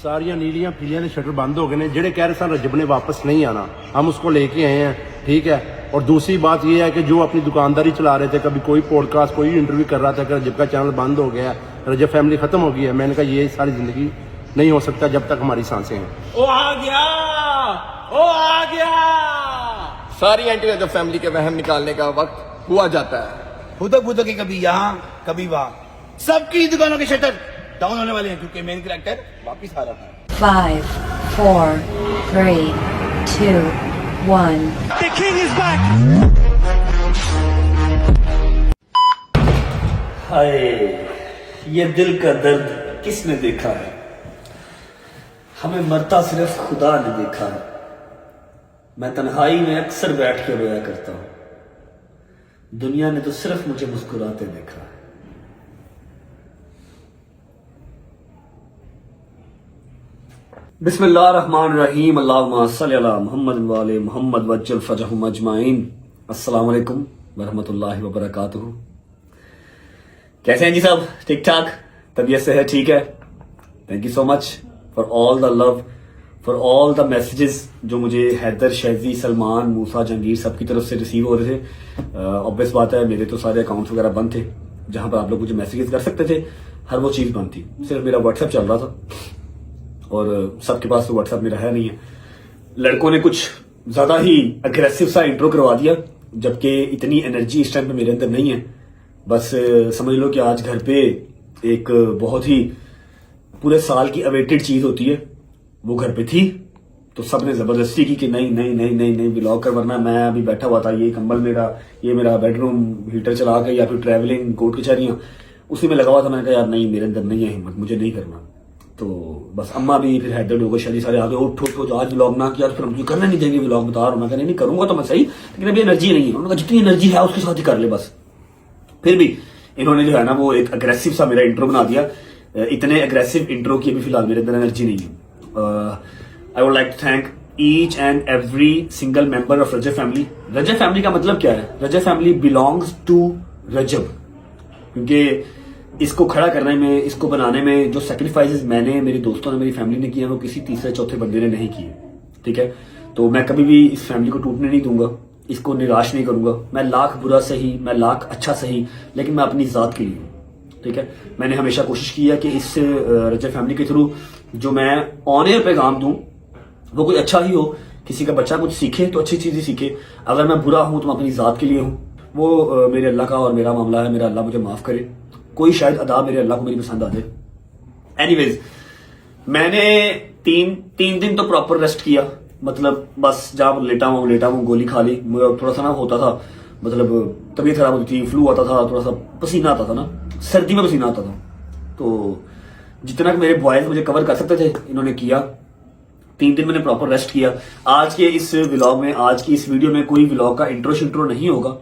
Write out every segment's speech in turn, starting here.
सारिया नीलियां पीलियां ने शटर बंद हो गए हैं। जेडे कह रहे सन रजब ने वापस नहीं आना, हम उसको लेके आए हैं, ठीक है। और दूसरी बात यह है कि जो अपनी दुकानदारी चला रहे थे, कभी कोई पॉडकास्ट कोई इंटरव्यू कर रहा था कि रजब का चैनल बंद हो गया, रजब फैमिली खत्म हो गई है। मैंने कहा ये सारी जिंदगी नहीं हो सकता जब तक हमारी सांसें हैं। ओ आ गया, ओ आ गया। सारी एंटी रजब फैमिली के वहम निकालने का वक्त हुआ जाता है। फुदक के कभी यहाँ कभी वहाँ, सबकी दुकानों के शटर डाउन होने वाले हैं क्योंकि मेन कैरेक्टर वापिस आ रहा है। 5, 4, 3, 2, 1. The king is back. हाय, ये दिल का दर्द किसने देखा है? हमें मरता सिर्फ खुदा ने देखा है। मैं तन्हाई में अक्सर बैठ के रोया करता हूं, दुनिया ने तो सिर्फ मुझे मुस्कुराते देखा है। बिस्मिल्लाहिर्रहमानिर्रहीम, अल्लाहुम्मा सल्ली अला मुहम्मद व आले मुहम्मद वज्जल फजहुम अजमाइन। अस्सलाम वालेकुम वरहमतुल्लाहि वबरकातुहू। कैसे हैं जी सब? ठीक ठाक? तबीयत से है? ठीक है। Thank you so much for all the love, for all the messages जो मुझे हैदर, शैजी, सलमान, मूसा, जहांगीर सबकी तरफ से रिसीव हो रहे थे। ऑब्वियस बात है, मेरे तो सारे अकाउंट्स वगैरह बंद थे जहां पर आप लोग मुझे मैसेजेस कर सकते थे। हर वो चीज बंद थी, सिर्फ मेरा व्हाट्सएप चल रहा था और सबके पास तो व्हाट्सएप मेरा है नहीं है। लड़कों ने कुछ ज्यादा ही अग्रेसिव सा इंट्रो करवा दिया, जबकि इतनी एनर्जी इस टाइम पे मेरे अंदर नहीं है। बस समझ लो कि आज घर पे एक बहुत ही पूरे साल की अवेटेड चीज होती है, वो घर पे थी, तो सबने जबरदस्ती की कि नहीं नहीं नहीं नहीं नहीं ब्लॉग कर, वरना मैं अभी बैठा हुआ था, ये कंबल मेरा, ये मेरा बेडरूम हीटर चला के या फिर ट्रैवलिंग कोर्ट कचहरियां उसी में लगा हुआ था। मैंने कहा यार नहीं, मेरे अंदर नहीं है हिम्मत, मुझे नहीं करना। तो बस अम्मा भी फिर हैदर हो गए, शादी सारे आ गए, उठ उठ आज व्लॉग ना किया, फिर हम करना नहीं देंगे व्लॉग, बता रहा हूं। मैं कहने नहीं करूंगा तो मैं सही, लेकिन अभी एनर्जी नहीं है। उन्होंने कहा जितनी एनर्जी है उसके साथ ही कर ले बस। फिर भी इन्होंने जो है ना वो एक अग्रेसिव सा मेरा इंट्रो बना दिया। इतने अग्रेसिव इंट्रो की अभी फिलहाल मेरे अंदर एनर्जी नहीं है। I would like to thank each and every single member of Rajab family. Rajab family का मतलब क्या है? Rajab family belongs to Rajab, क्योंकि इसको खड़ा करने में, इसको बनाने में जो सैक्रिफाइसेस मैंने, मेरे दोस्तों ने, मेरी फैमिली ने किए, वो किसी तीसरे चौथे बंदे ने नहीं किए। ठीक है, तो मैं कभी भी इस फैमिली को टूटने नहीं दूंगा, इसको निराश नहीं करूंगा। मैं लाख बुरा सही, मैं लाख अच्छा सही, लेकिन मैं अपनी जात के लिए हूँ। ठीक है, मैंने हमेशा कोशिश की है कि इस रजब फैमिली के थ्रू जो मैं ऑन एयर पैगाम दूं वो कोई अच्छा ही हो, किसी का बच्चा कुछ सीखे तो अच्छी चीज ही सीखे। अगर मैं बुरा हूं तो मैं अपनी जात के लिए हूं, वो मेरे अल्लाह का और मेरा मामला है। मेरा अल्लाह मुझे माफ करे, कोई शायद अदा मेरे अल्लाह को मेरी पसंद आ जाए। एनीवेज, मैंने तीन दिन तो प्रॉपर रेस्ट किया, मतलब बस जहां लेटा हूं, गोली खा ली। मुझे थोड़ा सा ना होता था, मतलब तबीयत खराब होती थी, फ्लू आता था, थोड़ा सा पसीना आता था ना, सर्दी में पसीना आता था। तो जितना कि मेरे बॉयज मुझे कवर कर सकते थे इन्होंने किया। 3 दिन मैंने प्रॉपर रेस्ट किया। आज के इस व्लॉग में, आज की इस वीडियो में कोई व्लॉग का इंट्रो नहीं होगा,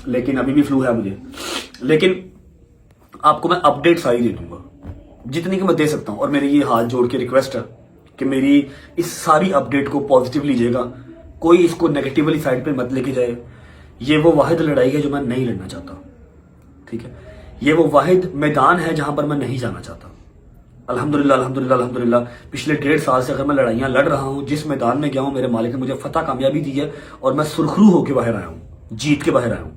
लेकिन अभी भी फ्लू है मुझे। लेकिन आपको मैं अपडेट सारी दे दूंगा जितनी कि मैं दे सकता हूं। और मेरी ये हाथ जोड़ के रिक्वेस्ट है कि मेरी इस सारी अपडेट को पॉजिटिव लीजिएगा, कोई इसको नेगेटिवली साइड पे मत लेके जाए। ये वो वाहिद लड़ाई है जो मैं नहीं लड़ना चाहता। ठीक है, ये वो वाहिद मैदान है जहां पर मैं नहीं जाना चाहता। अल्हम्दुलिल्लाह अल्हम्दुलिल्लाह अल्हम्दुलिल्लाह, पिछले 1.5 साल से अगर मैं लड़ाइयां लड़ रहा हूं, जिस मैदान में गया हूं, मेरे मालिक ने मुझे फतह कामयाबी दी है और मैं सुरखरू होकर बाहर आया हूं, जीत के बाहर आया हूं।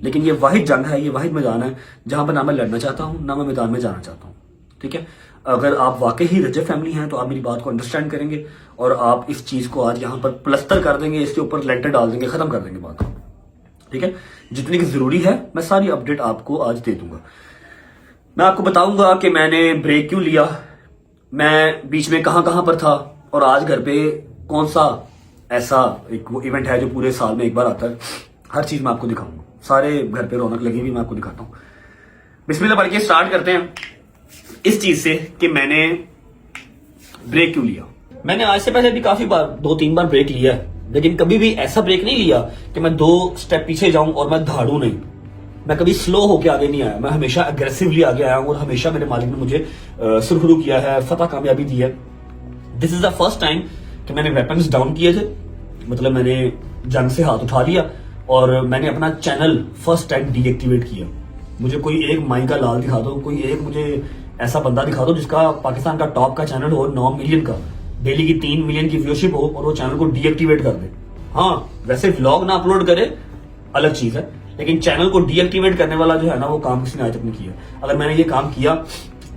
लेकिन ये वाहिद जंग है, ये वाहिद मैदान है जहां पर ना मैं लड़ना चाहता हूं, ना मैं मैदान में जाना चाहता हूं। ठीक है, अगर आप वाकई ही रजब फैमिली हैं तो आप मेरी बात को अंडरस्टैंड करेंगे और आप इस चीज को आज यहां पर प्लस्तर कर देंगे, इसके ऊपर लेंटर डाल देंगे, खत्म कर देंगे बात। ठीक है, जितनी की जरूरी है मैं सारी अपडेट आपको आज दे दूंगा। मैं आपको बताऊंगा कि मैंने ब्रेक क्यों लिया, मैं बीच में कहां पर था, और आज घर पे कौन सा ऐसा एक वो इवेंट है जो पूरे साल में एक बार आता है। हर चीज मैं आपको दिखाऊंगा, सारे घर पे रौनक लगी हुई मैं आपको दिखाता हूं। बिस्मिल्लाह पढ़ के स्टार्ट करते हैं इस चीज से कि मैंने ब्रेक क्यों लिया। मैंने आज से पहले भी काफी बार 2-3 बार ब्रेक लिया है, लेकिन कभी भी ऐसा ब्रेक नहीं लिया कि मैं 2 स्टेप पीछे जाऊं और मैं धाड़ू नहीं। मैं कभी स्लो होके आगे नहीं आया, मैं हमेशा अग्रेसिवली आगे आया हूं और हमेशा मेरे मालिक ने मुझे सुरखरू किया है, फतह कामयाबी दी है। This is the first time कि मैंने वेपन्स डाउन किए थे, मतलब मैंने जंग से हाथ उठा लिया और मैंने अपना चैनल फर्स्ट टाइम डीएक्टिवेट किया। मुझे कोई एक माई का लाल दिखा दो, कोई एक मुझे ऐसा बंदा दिखा दो जिसका पाकिस्तान का टॉप का चैनल हो, 9 मिलियन का, डेली की 3 मिलियन की व्यूअरशिप हो और वो चैनल को डीएक्टिवेट कर दे। हाँ, वैसे व्लॉग ना अपलोड करे अलग चीज है, लेकिन चैनल को डीएक्टिवेट करने वाला जो है ना, वो काम किसी ने आज तक नहीं किया। अगर मैंने ये काम किया,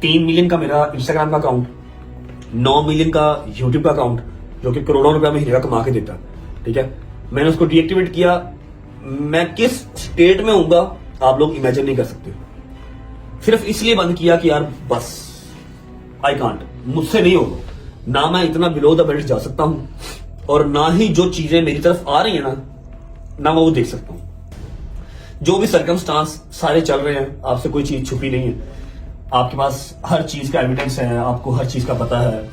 3 मिलियन का मेरा इंस्टाग्राम का अकाउंट, 9 मिलियन का यूट्यूब का अकाउंट जो कि करोड़ों रुपया महीने का कमा के देता है, ठीक है, मैंने उसको डीएक्टिवेट किया, मैं किस स्टेट में हूंगा आप लोग इमेजिन नहीं कर सकते। सिर्फ इसलिए बंद किया कि यार बस आई कांट, मुझसे नहीं होगा, ना मैं इतना बिलो द बेल्ट जा सकता हूं और ना ही जो चीजें मेरी तरफ आ रही है ना मैं वो देख सकता हूं। जो भी सर्कमस्टांस सारे चल रहे हैं, आपसे कोई चीज छुपी नहीं है, आपके पास हर चीज का एविडेंस है, आपको हर चीज का पता है,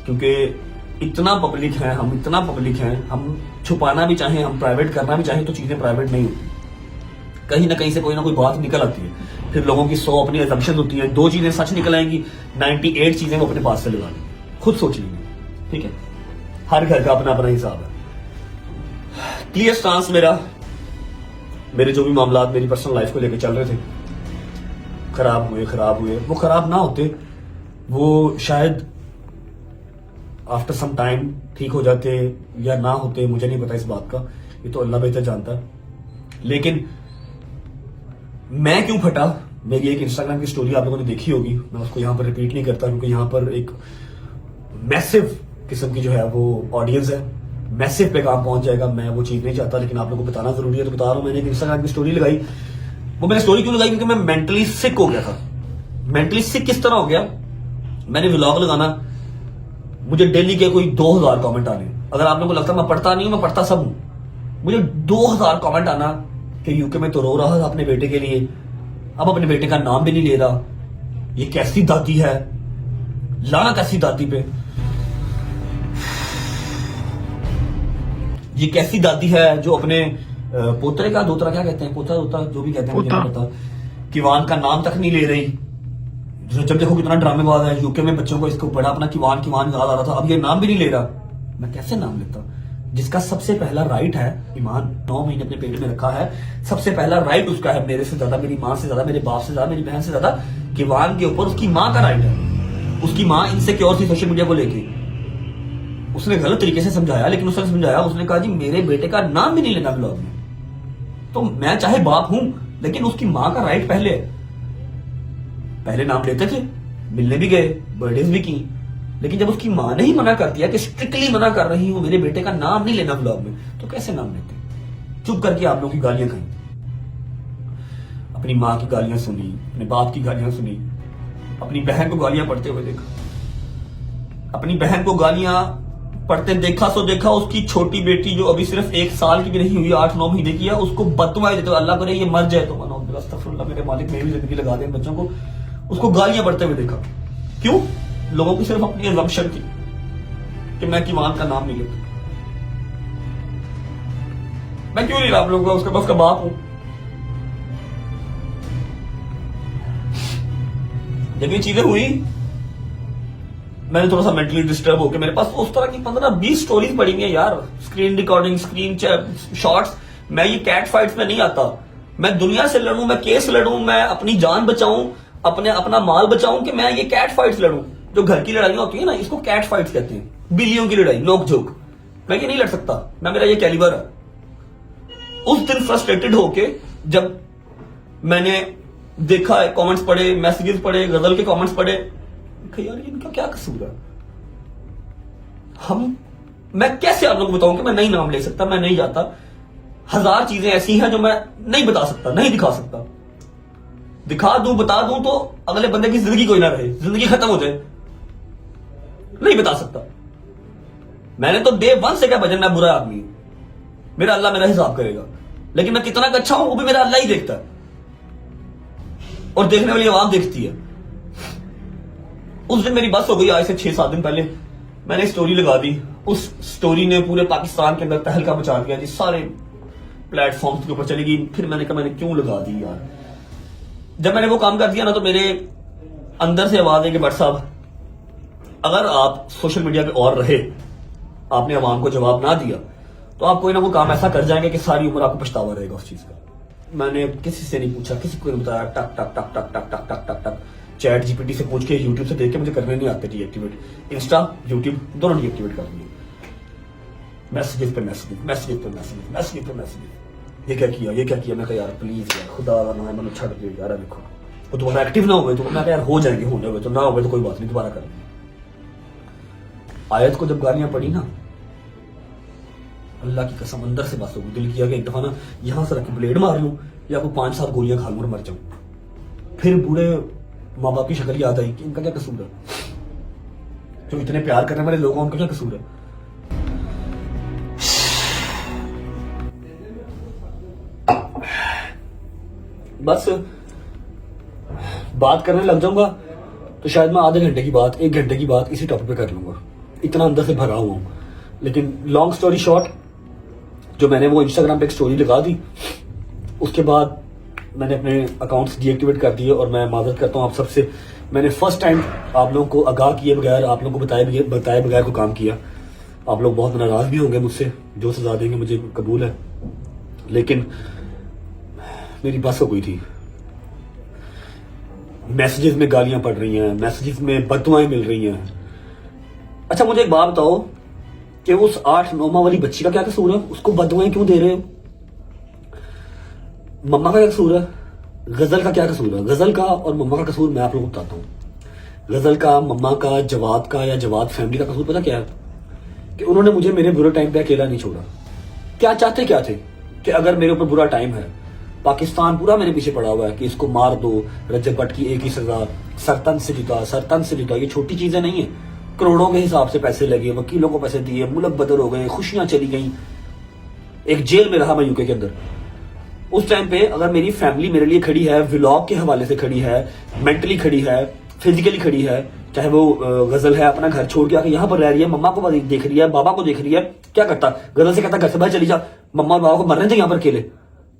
क्योंकि इतना पब्लिक है, हम इतना पब्लिक हैं, हम छुपाना भी चाहें, हम प्राइवेट करना भी चाहें तो चीजें प्राइवेट नहीं होती, कहीं ना कहीं से कोई ना कोई बात निकल आती है, फिर लोगों की 100 अपनी असम्पशन होती है, 2 चीजें सच निकल आएंगी, 98 चीजें वो अपने पास से लगा लेंगे, खुद सोच लीजिए, ठीक है, हर घर का अपना अपना हिसाब है। क्लियर स्टांस मेरे जो भी मामला मेरी पर्सनल लाइफ को लेकर चल रहे थे, खराब हुए, वो खराब ना होते, वो शायद आफ्टर सम टाइम ठीक हो जाते या ना होते, मुझे नहीं पता इस बात का, ये तो अल्लाह बेहतर जानता है। लेकिन मैं क्यों फटा, मेरी एक इंस्टाग्राम की स्टोरी आप लोगों ने देखी होगी, मैं उसको यहां पर रिपीट नहीं करता क्योंकि यहां पर एक मैसिव किस्म की जो है वो ऑडियंस है, मैसिव पे काम पहुंच जाएगा, मैं वो चीज नहीं चाहता, लेकिन आप लोगों को बताना जरूरी है तो बता रहा हूं। मैंने एक इंस्टाग्राम की स्टोरी लगाई, वो मैंने स्टोरी क्यों लगाई, क्योंकि मैं मेंटली सिक हो गया था। मेंटली सिक किस तरह हो गया, मैंने व्लॉग लगाना, मुझे डेली के कोई 2000 कमेंट आने, अगर आप लोगों को लगता मैं पढ़ता नहीं हूं, मैं पढ़ता सब हूं, मुझे 2000 कमेंट आना कि यूके में तो रो रहा था अपने बेटे के लिए, अब अपने बेटे का नाम भी नहीं ले रहा, ये कैसी दादी है, लाना कैसी दादी पे, ये कैसी दादी है जो अपने पोतरे का, दोतरा क्या कहते हैं, पोता दोता जो भी कहते हैं मुझे नहीं पता, किवान का नाम तक नहीं ले रही। जब देखो कितना ड्रामेबाज है, यूके में बच्चों को इसको बड़ा अपना किवान याद आ रहा था, अब ये नाम भी नहीं ले रहा, मैं कैसे नाम लेता, जिसका सबसे पहला राइट है, ईमान 9 महीने अपने पेट में रखा है, सबसे पहला राइट उसका है, मेरे से ज्यादा, मेरी माँ से ज्यादा, मेरे बाप से ज्यादा, मेरी बहन से ज्यादा, किवान के ऊपर उसकी माँ का राइट है। उसकी माँ इनसिक्योर थी सोशल मीडिया को लेके, उसने गलत तरीके से समझाया, लेकिन उसने समझाया, उसने कहा जी मेरे बेटे का नाम भी नहीं लेना ब्लॉग में, तो मैं चाहे बाप हूं लेकिन उसकी माँ का राइट पहले नाम लेते थे, मिलने भी गए, बर्थडेज भी की, लेकिन जब उसकी माँ ने ही मना कर दिया कि स्ट्रिक्टली मना कर रही हूं, मेरे बेटे का नाम नहीं लेना ब्लॉग में, तो कैसे नाम लेते, चुप करके आप लोगों की गालियां खाई, अपनी माँ की गालियां सुनी, अपने बाप की गालियां सुनी, अपनी बहन को गालियां पढ़ते हुए देखा, अपनी बहन को गालियां पढ़ते देखा सो देखा, उसकी छोटी बेटी जो अभी सिर्फ 1 साल की भी नहीं हुई, 8-9 महीने की है, उसको बददुआएं देते हुए, अल्लाह करे ये मर जाए तो मनो अस्तगफिरुल्लाह, मेरे मालिक मेरी जिंदगी लगा दे बच्चों को, उसको गालियां पढ़ते हुए देखा। क्यों? लोगों की सिर्फ अपनी असम्पशन थी कि मैं किवान का नाम नहीं लेता, मैं क्यों नहीं रहा आप लोगों का, उसके पास का बाप हूं। जब ये चीजें हुई, मैंने थोड़ा सा मेंटली डिस्टर्ब होकर, मेरे पास उस तरह की 15-20 स्टोरीज पड़ी हुई है यार, स्क्रीन रिकॉर्डिंग, स्क्रीन शॉट्स। मैं ये कैट फाइट्स में नहीं आता, मैं दुनिया से लड़ूं, मैं केस लड़ूं, मैं अपनी जान बचाऊं, अपना माल बचाऊं, कि मैं ये कैट फाइट्स लड़ूं। जो घर की लड़ाइयां होती है ना, इसको कैट फाइट्स कहते हैं, बिल्लियों की लड़ाई, नोक झोंक, मैं ये नहीं लड़ सकता, ना मेरा ये कैलिबर है। उस दिन फ्रस्ट्रेटेड होके जब मैंने देखा, कमेंट्स पढ़े, मैसेजेस पढ़े, गजल के कमेंट्स पढ़े, यार इनका क्या कसूर है, मैं कैसे आप लोगों को बताऊं कि मैं नहीं नाम ले सकता, मैं नहीं जाता, 1000 चीजें ऐसी हैं जो मैं नहीं बता सकता, नहीं दिखा सकता, दिखा दूं, बता दूं तो अगले बंदे की जिंदगी कोई ना रहे, जिंदगी खत्म हो जाए, नहीं बता सकता। मैंने तो डे 1 से क्या भजन, मैं बुरा आदमी, मेरा अल्लाह मेरा हिसाब करेगा, लेकिन मैं कितना अच्छा हूं वो भी मेरा अल्लाह ही देखता है, और देखने वाली आवाम देखती है। उस दिन मेरी बस हो गई, आज से 6-7 दिन पहले मैंने स्टोरी लगा दी, उस स्टोरी ने पूरे पाकिस्तान के अंदर तहलका मचा दिया जी, सारे प्लेटफॉर्म्स के ऊपर चली गई। फिर मैंने कहा मैंने क्यों लगा दी यार। जब मैंने वो काम कर दिया ना, तो मेरे अंदर से आवाज है कि भट्ट साहब, अगर आप सोशल मीडिया पे और रहे, आपने आवाम को जवाब ना दिया, तो आप कोई ना कोई काम ऐसा कर जाएंगे कि सारी उम्र आपको पछतावा रहेगा उस चीज का। मैंने किसी से नहीं पूछा, किसी को नहीं बताया, टक टक टक टक टक टक टक टक टक चैट जीपीटी से पूछ के, यूट्यूब से देख के मुझे करने नहीं आते डीएक्टिवेट। इंस्टा यूट्यूब दोनों डीएक्टिवेट कर दिए। मैसेजेस पे मैसेजेस, मैसेजेस पे मैसेजेस, मैसेजेस पे मैसेजेस, ये क्या किया, ये क्या किया। मैं कहा यार प्लीज यार खुदा का नाम मतलब छड़ दे यार, देखो वो दोबारा एक्टिव ना हुए तो मैं कहा यार हो जाएंगे, होने हुए तो ना हुए तो कोई बात नहीं, दोबारा करेंगे। आयत को जब गालियां पड़ी ना, अल्लाह की कसम अंदर से बस हो गई। दिल किया कि एक दफा ना यहां से रख ब्लेड मार लूं या कोई 5-7 गोलियां खा लूं और मर जाऊं। फिर बूढ़े माँ बाप की शक्ल याद आई कि इनका क्या कसूर है, जो इतने प्यार करने वाले लोग हैं उनका क्या कसूर है। बस बात करने लग जाऊंगा तो शायद मैं आधे घंटे की बात, 1 घंटे की बात इसी टॉपिक पे कर लूंगा, इतना अंदर से भरा हुआ हूं। लेकिन लॉन्ग स्टोरी शॉर्ट, जो मैंने वो इंस्टाग्राम पे एक स्टोरी लगा दी, उसके बाद मैंने अपने अकाउंट्स डीएक्टिवेट कर दिए। और मैं माजरत करता हूँ आप सबसे, मैंने फर्स्ट टाइम आप लोगों को आगाह किए बगैर, आप लोगों को बताए बगैर को काम किया। आप लोग बहुत नाराज भी होंगे मुझसे, जो सजा देंगे मुझे कबूल है, लेकिन मेरी बस हो गई थी। मैसेजेस में गालियां पड़ रही हैं, मैसेजेस में बददुआएं मिल रही हैं। अच्छा मुझे एक बात बताओ कि उस 8-9 वाली बच्ची का क्या कसूर है, उसको बददुआएं क्यों दे रहे हो? मम्मा का क्या कसूर है? गजल का क्या कसूर है? गजल का और मम्मा का कसूर मैं आप लोगों को बताता हूं। गजल का, मम्मा का, जवाद का या जवाद फैमिली का कसूर पता क्या है? कि उन्होंने मुझे मेरे बुरे टाइम पे अकेला नहीं छोड़ा। क्या चाहते क्या थे कि अगर मेरे ऊपर बुरा टाइम है, पाकिस्तान पूरा मेरे पीछे पड़ा हुआ है कि इसको मार दो, रजब भट्ट की एक ही सजा, सरतन से जुदा। ये छोटी चीजें नहीं है, करोड़ों के हिसाब से पैसे लगे, वकीलों को पैसे दिए, मुल्क बदल हो गए, खुशियां चली गई, एक जेल में रहा मैं यूके के अंदर। उस टाइम पे अगर मेरी फैमिली मेरे लिए खड़ी है, व्लॉग के हवाले से खड़ी है, मेंटली खड़ी है, फिजिकली खड़ी है, चाहे वो गजल है अपना घर छोड़ के आके यहाँ पर रह रही है, मम्मा को देख रही है, बाबा को देख रही है, क्या करता? गजल से कहता घर से बाहर चली जा, मम्मा और बाबा को मरने थे यहाँ पर अकेले,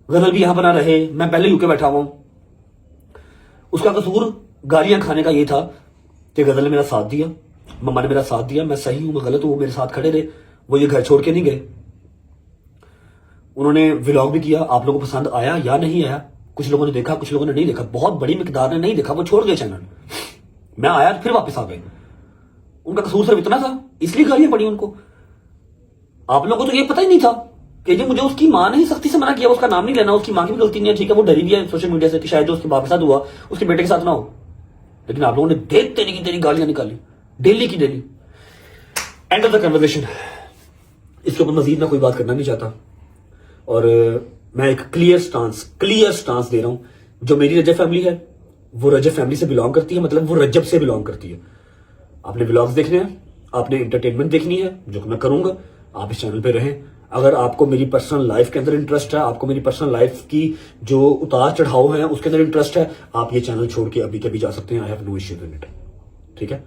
गजल भी यहाँ पर ना रहे, मैं पहले यूके बैठा हुआ हूं। उसका कसूर गालियां खाने का ये था कि गजल ने मेरा साथ दिया, मम्मा ने मेरा साथ दिया, मैं सही हूं मैं गलत हूं, वो मेरे साथ खड़े रहे, वो ये घर छोड़ के नहीं गए। उन्होंने व्लॉग भी किया, आप लोगों को पसंद आया या नहीं आया, कुछ लोगों ने देखा, कुछ लोगों ने नहीं देखा, बहुत बड़ी मिकदार ने नहीं देखा, वो छोड़ गए चैनल। मैं आया फिर वापस आ गए। उनका कसूर सिर्फ इतना था, इसलिए गालियां पड़ी उनको। आप लोगों को तो ये पता ही नहीं था कि जो मुझे उसकी मां ने ही सख्ती से मना किया, उसका नाम नहीं लेना, उसकी मां की भी गलती नहीं है, ठीक है, वो डरी भी है सोशल मीडिया से कि शायद जो उसके बाप के साथ हुआ उसके बेटे के साथ ना हो। लेकिन आप लोगों ने देख तेरी गालियां निकाली, डेली की daily. End of the conversation, इसके ऊपर मजीद मैं कोई बात करना नहीं चाहता। और मैं एक क्लियर स्टांस दे रहा हूं, जो मेरी रजब फैमिली है वो रजब फैमिली से बिलोंग करती है, मतलब वो रजब से बिलोंग करती है। आपने व्लॉग्स देखने हैं, आपने एंटरटेनमेंट देखनी है, जो मैं करूंगा, आप इस चैनल पे रहें। अगर आपको मेरी पर्सनल लाइफ के अंदर इंटरेस्ट है, आपको मेरी पर्सनल लाइफ की जो उतार चढ़ाव है उसके अंदर इंटरेस्ट है, आप ये चैनल छोड़ के अभी कभी जा सकते हैं। I have no issue with it, ठीक है।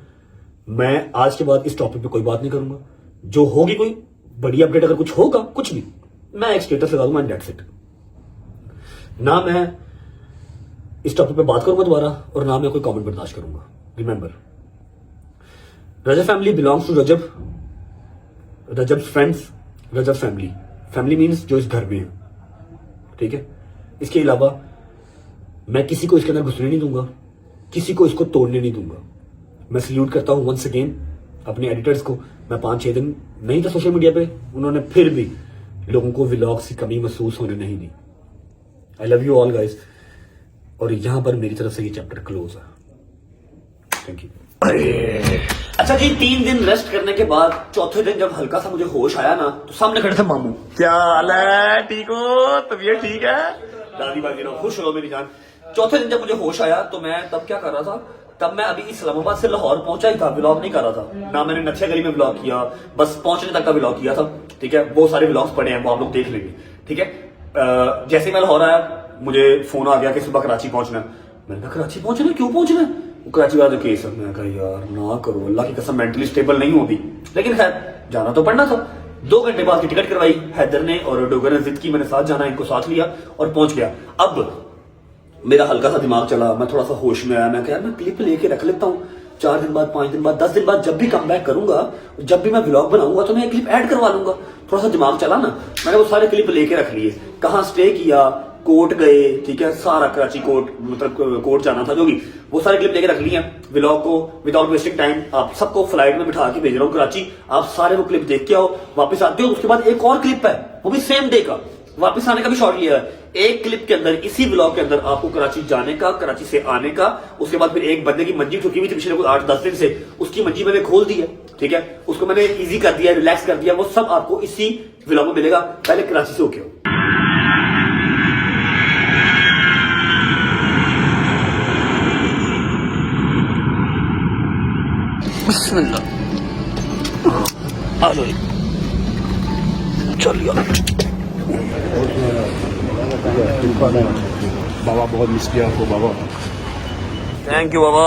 मैं आज के बाद इस टॉपिक पे कोई बात नहीं करूंगा। जो होगी कोई बड़ी अपडेट, अगर कुछ होगा, कुछ भी, मैं एक स्टेटस लगा दूंगा, दैट्स इट। ना मैं इस टॉपिक पे बात करूंगा दोबारा, और ना मैं कोई कमेंट बर्दाश्त करूंगा। Remember, Rajab family belongs to Rajab, Rajab friends, Rajab family. Family means जो इस घर में है, ठीक है। इसके अलावा मैं किसी को इसके अंदर घुसने नहीं दूंगा, किसी को इसको तोड़ने नहीं दूंगा। मैं सल्यूट करता हूं वंस अगेन अपने एडिटर्स को। मैं 5-6 दिन नहीं था सोशल मीडिया पे, उन्होंने फिर भी लोगों को व्लॉग्स की कमी महसूस होने नहीं दी। I love you all guys, और यहां पर मेरी तरफ से ये चैप्टर क्लोज है। Thank you. अच्छा जी, 3 दिन रेस्ट करने के बाद चौथे दिन जब हल्का सा मुझे होश आया ना, तो सामने खड़े थे मामू। क्या हाल है, ठीक हो, तबीयत ठीक है? दादी बाजी रहो, खुश हो मेरी जान। चौथे दिन जब मुझे होश आया तो मैं तब क्या कर रहा था, तब मैं अभी इस्लामाबाद से लाहौर पहुंचा ही था, व्लॉग नहीं कर रहा था ना। मैंने नथिया गली में व्लॉग किया, बस पहुंचने तक का व्लॉग किया था, ठीक है। वो सारे व्लॉग्स पड़े हैं, वो आप लोग देख लेंगे, ठीक है। जैसे ही मैं लाहौर आया मुझे फोन आ गया कि सुबह कराची पहुंचना। मैंने कहा कराची पहुंचना, क्यों पहुंचना? वो कराची वाला केस है। मैं कहा यार ना करो, अल्लाह की कसम मेंटली स्टेबल नहीं होती, लेकिन खैर जाना तो पड़ना था। 2 घंटे बाद की टिकट करवाई हैदर ने और डोगर ने, जिद की मैंने साथ जाना, इनको साथ लिया और पहुंच गया। अब मेरा हल्का सा दिमाग चला, मैं थोड़ा सा होश में आया। मैं कहा मैं क्लिप लेके रख लेता हूँ, 4 दिन बाद, 5 दिन बाद, 10 दिन बाद जब भी कम बैक करूंगा, जब भी मैं व्लॉग बनाऊंगा तो मैं एक क्लिप ऐड करवा लूंगा। थोड़ा सा दिमाग चला ना, मैंने वो सारे क्लिप लेके रख लिए, कहाँ स्टे किया, कोर्ट गए, ठीक है, सारा कराची कोर्ट, मतलब कोर्ट जाना था जो भी, वो सारे क्लिप लेके रख लिए हैं। व्लॉग को विदाउट वेस्टिंग टाइम आप सबको फ्लाइट में बिठा के भेज रहा हूँ कराची, आप सारे वो क्लिप देख के आओ, वापस आते हो। उसके बाद एक और क्लिप है, वो भी सेम डे का, वापस आने का भी शॉट लिया है। एक क्लिप के अंदर, इसी व्लॉग के अंदर आपको कराची जाने का, कराची से आने का, उसके बाद फिर एक बंदे की मंजी ठुकी हुई थी पिछले 8-10 दिन से, उसकी मंजी मैंने खोल दी है, ठीक है, उसको मैंने इजी कर दिया, रिलैक्स कर दिया, वो सब आपको इसी व्लॉग में मिलेगा। पहले कराची से होके आओ। बाबा बहुत मिस किया आपको बाबा। थैंक यू बाबा।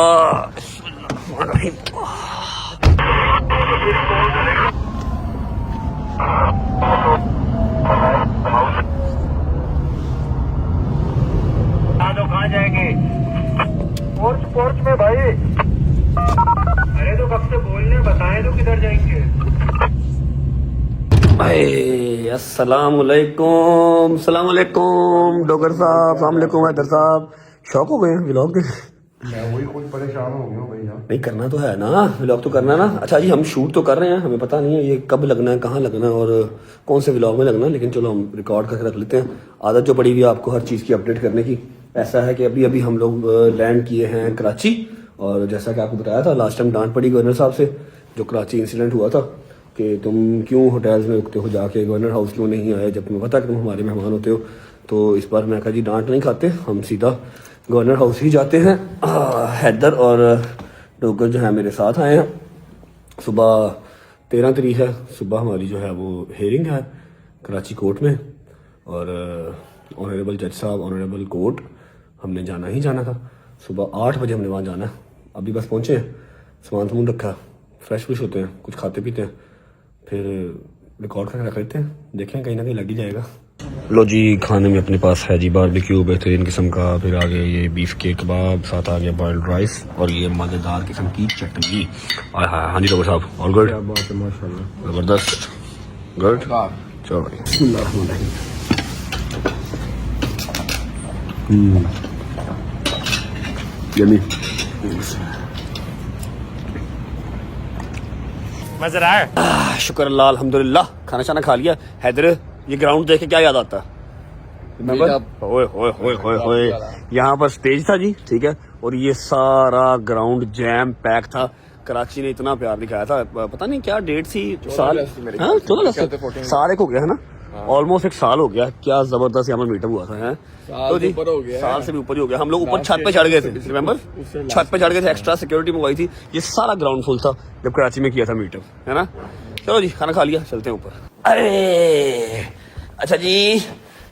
कहाँ जाएंगे? पोर्च में भाई। अरे तो कब से बोलने, बताएं तो किधर जाएंगे? अस्सलाम वालेकुम, सलाम वालेकुम डोगर साहब, सलाम वालेकुम हैदर साहब। शौक हो गए व्लॉग देख? मैं वही खुद परेशान हो गया हूँ भैया। नहीं करना तो है ना, व्लॉग तो करना ना। अच्छा जी, हम शूट तो कर रहे हैं, हमें पता नहीं है ये कब लगना है, कहाँ लगना है और कौन से व्लॉग में लगना है, लेकिन चलो हम रिकॉर्ड करके रख लेते हैं। आदत जो पड़ी हुई है आपको हर चीज़ की अपडेट करने की। ऐसा है कि अभी अभी हम लोग लैंड किए हैं कराची, और जैसा कि आपको बताया था लास्ट टाइम डांट पड़ी गवर्नर साहब से, जो कराची इंसिडेंट हुआ था कि तुम क्यों होटल्स में रुकते हो, जाके गवर्नर हाउस क्यों नहीं आए जब तुम्हें पता कि तुम हमारे मेहमान होते हो। तो इस बार मैं कहा जी डांट नहीं खाते, हम सीधा गवर्नर हाउस ही जाते हैं। हैदर और डोगर जो है मेरे साथ आए हैं। सुबह 13 तारीख है, सुबह हमारी जो है वो हेयरिंग है कराची कोर्ट में, और ऑनरेबल जज साहब, ऑनरेबल कोर्ट, हमने जाना ही जाना था। सुबह 8 बजे हमने वहाँ जाना है। अभी बस पहुँचे हैं, सामान सामान रखा, फ्रेश फ्रेश होते हैं, कुछ खाते पीते हैं, फिर रिकॉर्ड करके रख लेते हैं, देखें कहीं ना कहीं लग ही जाएगा। लो जी, खाने में अपने पास है जी बारबेक्यू बेहतरीन किस्म का, फिर आगे ये बीफ के कबाब, साथ आ गया बॉइल्ड राइस और ये मज़ेदार किस्म की चटनी। हाँ जी डॉक्टर साहब, ऑल गुड? माशाल्लाह, ज़बरदस्त, गुड। चलो भाई, यम्मी। मजा रहा है? शुक्र अल्लाह, अल्हम्दुलिल्लाह। खाना शाना खा लिया। हैदर, ये ग्राउंड देख के क्या याद आता है? ओए होए होए होए होए, यहाँ पर स्टेज था जी, ठीक है, और ये सारा ग्राउंड जैम पैक था। कराची ने इतना प्यार दिखाया था, पता नहीं क्या डेट थी, साल, हाँ 14 साल एक हो गया है ना, ऑलमोस्ट 1 साल हो गया। क्या जबरदस्त यहाँ पर मीटअप हुआ था, है तो जी, साल से भी ऊपर ही हो गया। हम लोग ऊपर छत पे चढ़ गए थे, रिमेम्बर, छत पे चढ़ गए थे, एक्स्ट्रा सिक्योरिटी मंगवाई थी। ये सारा ग्राउंड फुल था जब कराची में किया था मीटअप, है ना। चलो जी, खाना खा लिया, चलते हैं ऊपर। अरे अच्छा जी,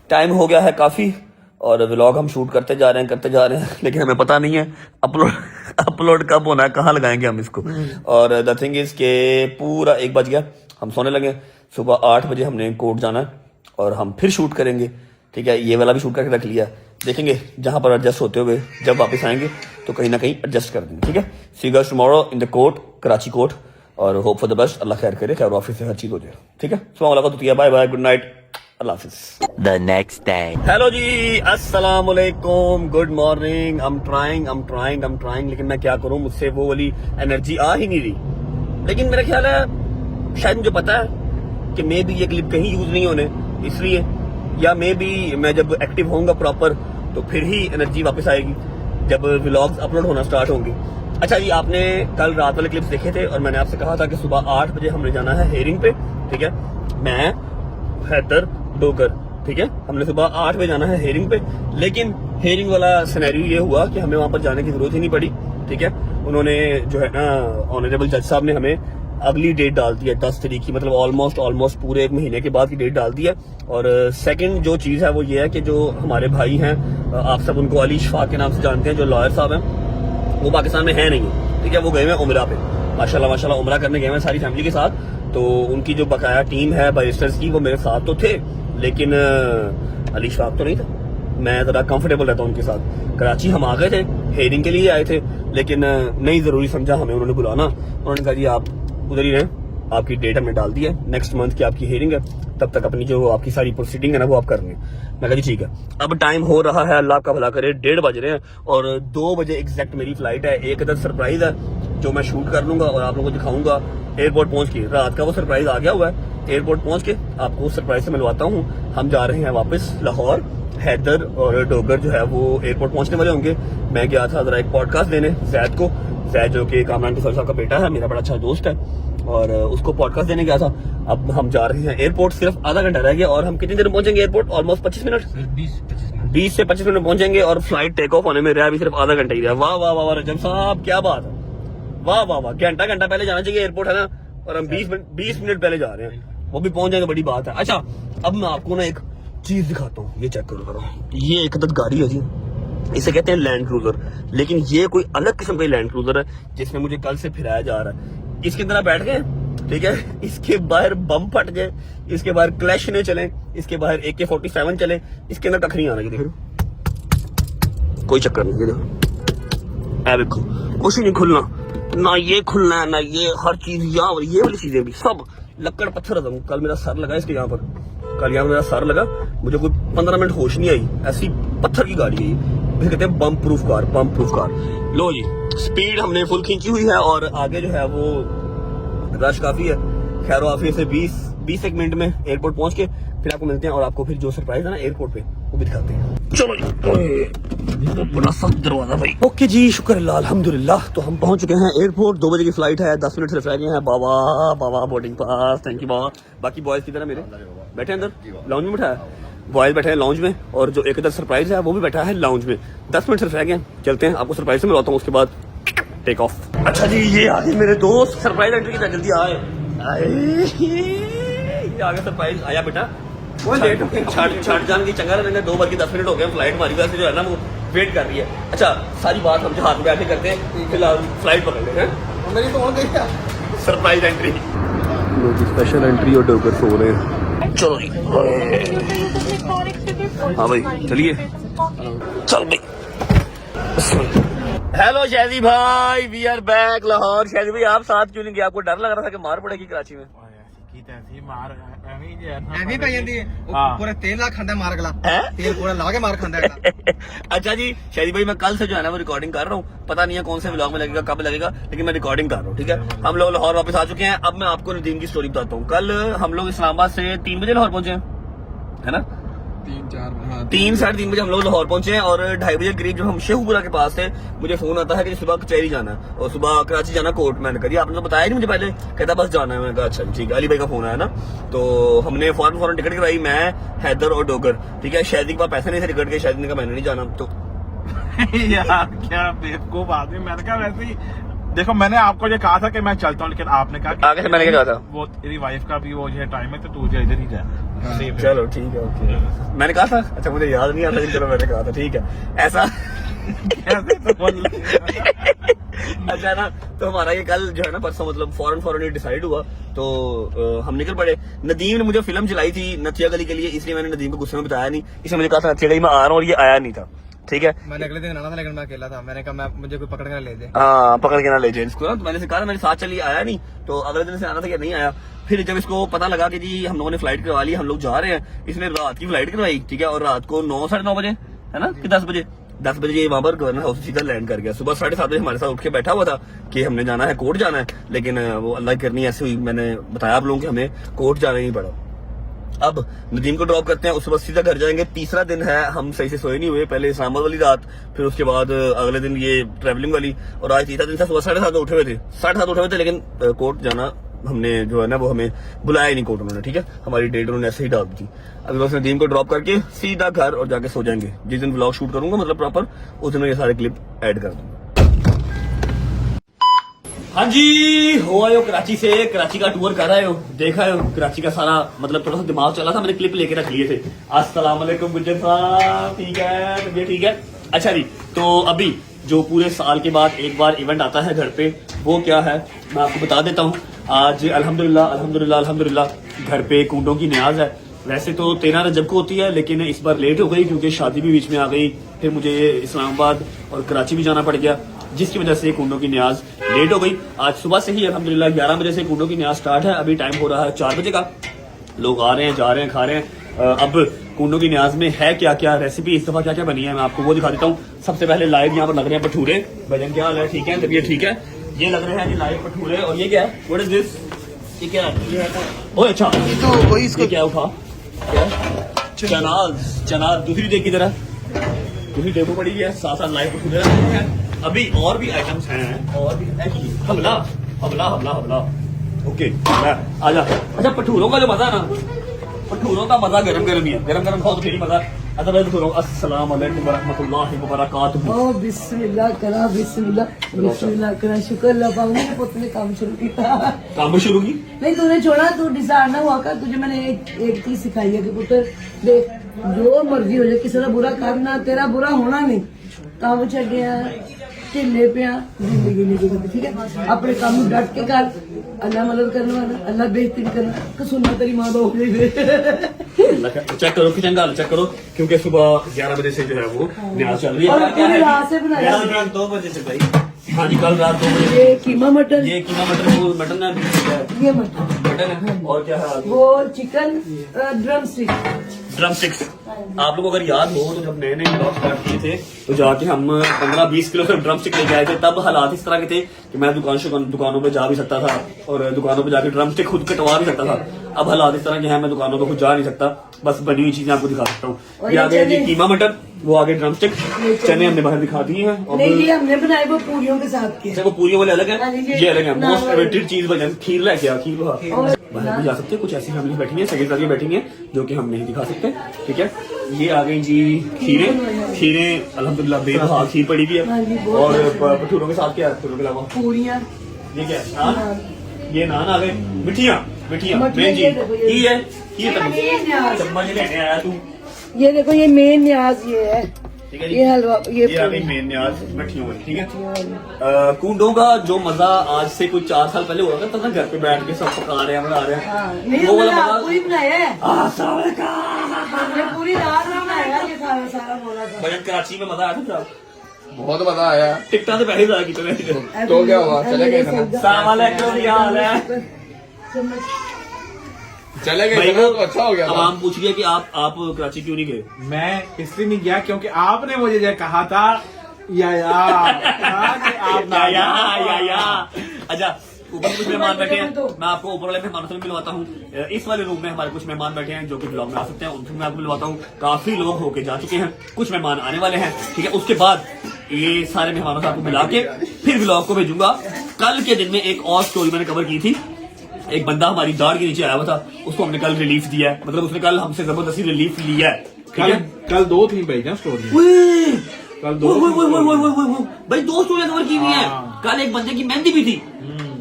टाइम हो गया है काफी, और व्लॉग हम शूट करते जा रहे हैं, लेकिन हमें पता नहीं है अपलोड कब होना है, कहाँ लगाएंगे हम इसको। और द थिंग इज के पूरा 1 बज गया, हम सोने लगे। सुबह 8 बजे हमने कोर्ट जाना है और हम फिर शूट करेंगे, ठीक है। ये वाला भी शूट करके रख लिया, देखेंगे जहां पर एडजस्ट होते हुए जब वापस आएंगे तो कहीं ना कहीं एडजस्ट कर देंगे, ठीक है। See you guys tomorrow in the court, Karachi court, और hope for the best. Allah खैर करे, खैर ऑफिस से हर चीज हो जाए, ठीक है। अस्सलाम वालेकुम, bye bye, good night, Allah हाफिज। The next day. हेलो जी, अस्सलाम वालेकुम, गुड मॉर्निंग। I'm trying, लेकिन मैं क्या करूं, मुझसे वो वाली एनर्जी आ ही नहीं रही। लेकिन मेरा ख्याल है, शायद मुझे पता है कि मे बी ये क्लिप कहीं यूज नहीं होने, इसलिए, या मे बी मैं जब एक्टिव होऊंगा प्रॉपर तो फिर ही एनर्जी वापस आएगी, जब व्लॉग्स अपलोड होना स्टार्ट होंगे। अच्छा जी, आपने कल रात वाले क्लिप्स देखे थे और मैंने आपसे कहा था कि सुबह 8 बजे हमने जाना है हेयरिंग पे, ठीक है। मैं, हैदर, डोगर, ठीक है, हमने सुबह 8 बजे जाना है हेयरिंग पे। लेकिन हेयरिंग वाला सिनेरियो ये हुआ कि हमें वहां पर जाने की जरूरत ही नहीं पड़ी, ठीक है। उन्होंने जो है ना, ऑनरेबल जज साहब ने हमें अगली डेट डाल दी है 10 तारीख की, मतलब ऑलमोस्ट पूरे 1 महीने के बाद की डेट डाल दी है। और सेकंड जो चीज है वो ये है कि जो हमारे भाई हैं, आप सब उनको अली शफाक के नाम से जानते हैं, जो लॉयर साहब हैं, वो पाकिस्तान में है नहीं है, ठीक है। वो गए हुए उमरा पे, माशाल्लाह उमरा करने गए हैं सारी फैमिली के साथ। तो उनकी जो बकाया टीम है बैरिस्टर्स की, वो मेरे साथ तो थे, लेकिन अली शफाक तो नहीं था। मैं ज़रा कंफर्टेबल रहता हूँ उनके साथ। कराची हम आ गए थे, हेयरिंग के लिए आए थे, लेकिन नहीं ज़रूरी समझा हमें उन्होंने बुलाना। उन्होंने कहा जी आप उधर ही रहें, आपकी डेट हमने डाल दी है, नेक्स्ट मंथ की आपकी हियरिंग है, तब तक अपनी जो आपकी सारी प्रोसीडिंग है ना वो आप कर लें। मैं कहा जी ठीक है। अब टाइम हो रहा है, अल्लाह का भला करे, 1:30 बज रहे हैं और 2 बजे एग्जैक्ट मेरी फ्लाइट है। एक अदर सरप्राइज है जो मैं शूट कर लूंगा और आप लोगों को दिखाऊंगा एयरपोर्ट पहुंच के। रात का वो सरप्राइज आ गया हुआ है, एयरपोर्ट पहुंच के आपको उस सरप्राइज से मिलवाता हूँ। हम जा रहे हैं वापस लाहौर। हैदर और डोगर जो है वो एयरपोर्ट पहुंचने वाले होंगे। मैं गया था जरा एक पॉडकास्ट देने जैद को, जैद जो कि कामरान टूफल साहब का बेटा है, मेरा बड़ा अच्छा दोस्त है, और उसको पॉडकास्ट देने गया था। अब हम जा रहे हैं एयरपोर्ट, सिर्फ आधा घंटा रह गया और हम कितनी देर में पहुंचेंगे एयरपोर्ट? ऑलमोस्ट 25 मिनट, 20 से 25 मिनट पहुंचेंगे और फ्लाइट टेक ऑफ होने में रहा भी सिर्फ आधा घंटा ही रहा। वाह वाह वाह रजब साहब, क्या बात है, वाह वाह वाह। घंटा पहले जाना चाहिए एयरपोर्ट, है ना, और हम 20 मिनट पहले जा रहे हैं, वो भी पहुंच जाएंगे, बड़ी बात है। अच्छा, अब मैं आपको ना एक चीज दिखाता हूँ, ये चेक करो। ये एक अदद गाड़ी है जी, इसे कहते हैं लैंड क्रूजर, लेकिन ये कोई अलग किस्म का लैंड क्रूजर है जिसमें मुझे कल से फिराया जा रहा है। इसके अंदर आप बैठ गए, ठीक है, इसके बाहर बम फट गए, इसके बाहर क्लैश ने चले, इसके बाहर AK-47 चले, इसके अंदर कख नहीं आना। ये देखो, कोई चक्कर नहीं, ये देखो, देखो कुछ नहीं खुलना, ना ये खुलना है ना ये, हर चीज यहाँ, ये वाली चीजें भी सब लक्कड़ पत्थर। कल मेरा सर लगा इसके यहाँ पर, कल यहाँ मेरा सर लगा, मुझे कोई 15 मिनट होश नहीं आई, ऐसी पत्थर की गाड़ी है। इसे कहते हैं बम प्रूफ कार, बम प्रूफ कार। लो जी, स्पीड हमने फुल खींची हुई है और आगे जो है वो रश काफी है। खैर आफियत से 20 एक मिनट में एयरपोर्ट पहुंच के फिर आपको मिलते हैं और आपको फिर जो सरप्राइज है ना एयरपोर्ट पे वो भी दिखाते हैं। चलो जी, बड़ा सख्त दरवाजा भाई। ओके जी, शुक्र अल्लाह, अल्हम्दुलिल्लाह। तो हम पहुंच चुके हैं एयरपोर्ट, 2 बजे की फ्लाइट है, 10 मिनट सिर्फ रह गए हैं। बाबा बोर्डिंग पास, थैंक यू बाबा। बाकी बॉयज की तरह मेरे बैठे अंदर लाउंज में बैठा है, बॉयज बैठे हैं लाउंज में, और जो एक अदर सरप्राइज है वो भी बैठा है लाउंज में। 10 मिनट सिर्फ रह गए, चलते हैं, आपको सरप्राइज से मिलवाता हूँ, उसके बाद टेक ऑफ। अच्छा जी, ये आगे मेरे दोस्त, सरप्राइज एंट्री की जल्दी आए, ये आगे सरप्राइज आया बेटा, छठ जान की चंगा रहेंगे। 2 बज के 10 मिनट हो गए, फ्लाइट हमारी वजह से जो है ना वो वेट कर रही है। अच्छा, सारी बात हम जहाज में बैठे करते हैं, फिलहाल फ्लाइट पकड़ लेते हैं। मेरी तो हो गई है सरप्राइज एंट्री, स्पेशल एंट्री और डोगर सो रहे हैं। चलो जी, हाँ भाई चलिए, चल भाई। हेलो शैदी भाई, वी आर बैक लाहौर। शैदी भाई आप साथ क्यों नहीं गए? आपको डर लग रहा था कि मार पड़ेगी कराची में? पूरा 3 लाख खांदा मार गला, तेल पूरा ला के मार खांदा है। अच्छा जी, शैदी भाई मैं कल से जो है ना वो रिकॉर्डिंग कर रहा हूँ, पता नहीं है कौन से व्लॉग में लगेगा, कब लगेगा, लेकिन मैं रिकॉर्डिंग कर रहा हूँ, ठीक है। हम लोग लाहौर वापस आ चुके हैं। अब मैं आपको नदीम की स्टोरी बताता हूँ। कल हम लोग इस्लामाबाद से 3 बजे लाहौर पहुंचे हैं, है ना, 3 साढ़े 3 बजे हम लोग लाहौर पहुंचे हैं और 2:30 बजे करीब जब हम शेखुपुरा के पास थे, मुझे फोन आता है कि सुबह कचहरी जाना है और सुबह कराची जाना कोर्ट। मैंने कहा आपने तो बताया नहीं मुझे पहले, कहता बस जाना है। मैंने कहा अच्छा ठीक है, अली भाई का फोन आया ना, तो हमने फौरन टिकट कराई, मैं, हैदर और डोगर, ठीक है। शादी के पास पैसे नहीं थे टिकट के, शादी ने कहा मैंने नहीं जाना। तो यार क्या बेवकूफ आदमी, मैंने कहा वैसे ही देखो, मैंने आपको ये कहा था कि मैं चलता हूँ, लेकिन आपने कहा आगे से मैंने क्या कहा था, वो तेरी वाइफ का भी वो जो है टाइम है, तो तू इधर ही जा। चलो ठीक है, ओके। मैंने कहा था, अच्छा मुझे याद नहीं आता, लेकिन चलो मैंने कहा था, ठीक है ऐसा। अच्छा ना, तो हमारा ये कल जो है ना परसों मतलब फौरन ही डिसाइड हुआ, तो हम निकल पड़े। नदीम ने मुझे फिल्म चलाई थी नथिया गली के लिए, इसलिए मैंने नदीम को गुस्से में बताया नहीं, इसलिए मुझे कहा था नथिया गली में आ रहा हूँ और ये आया नहीं था, ठीक है। मैंने अगले दिन आना था लेकिन मैं अकेला था, मैंने कहा मुझे कोई पकड़ के ना ले दे। हाँ, पकड़ के ना ले जाए इसको ना, तो मैंने से कहा मेरे साथ चलिए, आया नहीं, तो अगले दिन से आना था कि नहीं आया। फिर जब इसको पता लगा कि जी हम लोगों ने फ्लाइट करवा ली, हम लोग जा रहे हैं, इसने रात की फ्लाइट करवाई, ठीक है, और रात को 9 साढ़े 9 बजे, है ना, कि 10 बजे ये वहां पर गवर्नर हाउस सीधा लैंड कर गया। सुबह 7:30 बजे हमारे साथ उठ के बैठा हुआ था कि हमने जाना है, कोर्ट जाना है, लेकिन वो अल्लाह की करनी ऐसी हुई, मैंने बताया आप लोगों को हमें कोर्ट जाना ही पड़ा। अब नदीम को ड्रॉप करते हैं, उसके बाद सीधा घर जाएंगे। तीसरा दिन है, हम सही से सोए नहीं हुए, पहले इस्लामाबाद वाली रात, फिर उसके बाद अगले दिन ये ट्रैवलिंग वाली, और आज तीसरा दिन था। सुबह 7:30 उठे हुए थे, 7:30 उठे हुए थे, लेकिन कोर्ट जाना हमने जो है ना वो हमें बुलाया ही नहीं कोर्ट उन्होंने, ठीक है, हमारी डेट उन्होंने ऐसे ही डाल दी थी। अभी बस नदीम को ड्रॉप करके सीधा घर और जाके सो जाएंगे। जिस दिन व्लॉग शूट करूंगा मतलब प्रॉपर, उस दिन ये सारे क्लिप ऐड कर दूंगा। हाँ जी, हो आए हो कराची से, कराची का टूर कर आए हो, देखा है कराची का सारा, मतलब थोड़ा सा दिमाग चला था, मैंने क्लिप लेके रख लिए थे। अस्सलाम वालेकुम गुज्जर साहब, ठीक है, तबीयत ठीक है? अच्छा जी, तो अभी जो पूरे साल के बाद एक बार इवेंट आता है घर पे, वो क्या है मैं आपको बता देता हूँ। आज अल्हम्दुलिल्लाह घर पे कूटों की न्याज है। वैसे तो 13 रजब को होती है, लेकिन इस बार लेट हो गई क्योंकि शादी भी बीच में आ गई, फिर मुझे इस्लामाबाद और कराची भी जाना पड़ गया, जिसकी वजह से कुंडों की न्याज लेट हो गई। आज सुबह से ही अल्हम्दुलिल्लाह 11 बजे से कुंडों की न्याज स्टार्ट है। अभी टाइम हो रहा है 4 बजे का। लोग आ रहे हैं, जा रहे हैं, खा रहे हैं। अब कुंडों की न्याज में है क्या क्या रेसिपी, इस दफा क्या क्या बनी है, मैं आपको वो दिखा देता हूँ। सबसे पहले लाइव यहाँ पर लग रहे हैं भटूरे। भजन क्या हाल है? ठीक है, तबीयत ठीक है? ये लग रहे हैं जी लाइव भटूरे। और ये क्या है? What is this? ये क्या है? ओह अच्छा, ये तो वही इसको क्या उठा, क्या चनाज दूसरी देख की तरह, दूसरी देखो पड़ी है, साथ साथ लाइव भटूरे रखे हैं। अभी और भी आइटम्स हैं, और भी हमला हमला हमला हमला। ओके आजा। अच्छा, भटूरों का जो मजा है ना, भटूरों का मजा गरम गरम ही है। गरम गरम खाओ तो फिर ही मजा। अच्छा मैं भटूरों, अस्सलाम वालेकुम वरहमतुल्लाहि वबरकातुहू। ओ बिस्मिल्लाह करा, बिस्मिल्लाह करा। शुक्र अल्लाह पाऊंगी कि पुत्र ने काम शुरू किया। काम शुरू की नहीं तूने छोड़ा, तू डिसाइड ना हुआ कर। तुझे मैंने एक चीज सिखाई है कि पुत्र देख, जो मर्जी हो जाए, किसी का बुरा करना, तेरा बुरा होना नहीं। काम छड़ गया, ढिले पिया, जिंदगी नहीं गुजरती। ठीक है, अपने काम में डट के कर। अल्लाह मदद करने वाला, अल्लाह बेहतरीन करना। तो सुनना तेरी माँ हो गई। चेक करो, किचन का चेक करो, क्योंकि सुबह 11 बजे से जो है वो न्याज चल रही है। और पूरी रात से बनाया। 2 बजे से भाई। हाँ जी, कल रात 2 बजे। ये कीमा मटन, ये कीमा मटन, वो मटन है, ये मटन, मटन है। और क्या है? वो chicken drum stick. Drum sticks. आप लोगों को अगर याद हो तो जब नए नए ब्लॉग स्टार्ट किए थे तो जाके हम 15-20 किलो से ड्रम स्टिक लेके आए थे। तब हालात इस तरह के थे कि मैं दुकानों पे जा भी सकता था और दुकानों पे जाके ड्रम स्टिक खुद कटवा भी सकता था। अब हालात इस तरह के हैं, मैं दुकानों पे खुद जा नहीं सकता, बस बनी हुई चीजें आपको दिखा सकता हूँ। ये आ गया जी कीमा मटन, वो आगे ड्रम स्टिक, चने हमने बाहर दिखा दिए हैं। और नहीं, ये हमने बनाए वो पूरियों के साथ के। वो पूरी वाले अलग हाँ है, जी, ये अलग है। नान मोस्ट फेवरेट चीज भजन खीर लेके आ, खीर और बाहर भी जा सकते हैं। कुछ ऐसी फैमिली बैठी है, सगे सागे बैठी है, जो कि हम नहीं दिखा सकते। ठीक है, ये आ गई जी खीरें अल्हम्दुलिल्लाह बेबहा खीर पड़ी हुई हाँ जी, है। बहुत और भटूरों के साथ क्या है? भटूरों के अलावा पूरियां, ये क्या है? नान। ये नान आ गए। मिठियाँ मठियाँ, मेन ये देखो, ये- चीज की है न्याज। चम्मच लेने आया तू। ये देखो, ये मेन न्याज ये है। ठीक है जी, ये हलवा, ये आ गई मेन न्याज मठियों वाली। ठीक है, कुंडों का जो मजा आज से कुछ 4 साल पहले हुआ था ना, घर पे बैठ के सब पका रहे हैं, बना रहे हैं, नहीं, वो वाला हमने मजा। पूरी बनाया है। अस्सलाम वालेकुम। हमने पूरी रात में बनाया ये सारा बोला था। भजन कराची में मजा आया था साहब, बहुत मजा आया। टिकटा से पैसे ज्यादा कितने। तो क्या हुआ? चले गए थे ना? अस्सलाम वालेकुम, क्या हाल है? चले गए भाई थे ना, वो तो अच्छा हो गया था। आवाम पूछ गया कि आप कराची क्यों नहीं गए? मैं इसलिए नहीं गया क्योंकि आपने मुझे जो कहा था अच्छा, ऊपर कुछ मेहमान बैठे हैं, मैं आपको ऊपर वाले मेहमानों से भी मिलवाता हूँ। इस वाले रूम में हमारे कुछ मेहमान बैठे हैं जो कि ब्लॉग में आ सकते हैं, उनसे मैं आपको मिलवाता हूँ। काफी लोग होके जा चुके हैं, कुछ मेहमान आने वाले हैं। ठीक है, उसके बाद ये सारे मेहमानों से आपको मिला के फिर ब्लॉग को भेजूंगा। कल के दिन में एक और स्टोरी मैंने कवर की थी। एक बंदा हमारी दाढ़ के नीचे आया हुआ था, उसको हमने कल रिलीफ दिया है, मतलब उसने कल हमसे जबरदस्ती रिलीफ लिया है। ठीक है, कल 2 थी भाई स्टोरी। कल 2 भाई 2 स्टोरियां कवर की हुई है। हाँ। कल एक बंदे की मेहंदी भी थी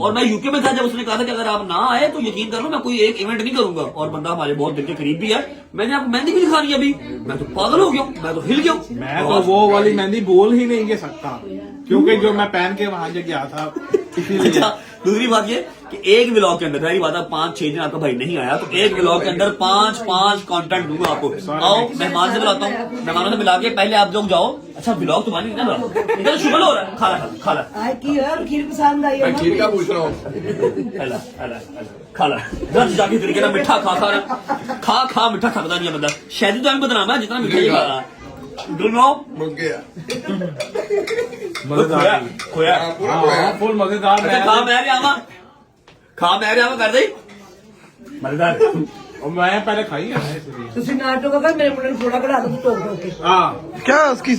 और मैं यूके में था जब उसने कहा था कि अगर आप ना आए तो यकीन कर लो मैं कोई एक इवेंट नहीं करूंगा। और बंदा हमारे बहुत दिल के करीब भी है। मैंने आपको मेहंदी भी दिखा दी अभी, मैं तो पागल हो गया हूं, मैं तो हिल गया हूं। मैं तो वो वाली मेहंदी बोल ही नहीं सकता क्योंकि जो मैं पहन के वहां जो गया था इसीलिए। अच्छा, दूसरी बात ये कि एक व्लॉग के अंदर मेरी बात है 5-6 दिन आपका भाई नहीं आया तो एक व्लॉग के अंदर 5 कंटेंट दूंगा आपको। आओ मेहमान से बुलाता हूँ, मेहमानों से मिला के पहले आप लोग जाओ। अच्छा व्लॉग तुम्हारी इधर शुगर हो रहा है, खाला आए की यार, खीर पसंद आई है मैं खीर का पूछ रहा हूँ। खाला दस जाके तरीके ना मिठा खा मिठा खाता नहीं है बंदा। शायद तो बदनाम है जितना मिठा ही खा रहा है। मुझ गया। मजेदार खोया फुल मजेदार खा मैं आवा कर दे मजेदार। और मैं पहले खाई है इसलिए। ਤੁਸੀਂ ਨਾਟਕ ਕਰ ਮੇਰੇ ਮੁੰਡੇ ਨੂੰ ਥੋੜਾ ਕਢਾ ਦੋ ਟੋਕ ਟੋਕ ਕੇ हाँ क्या उसकी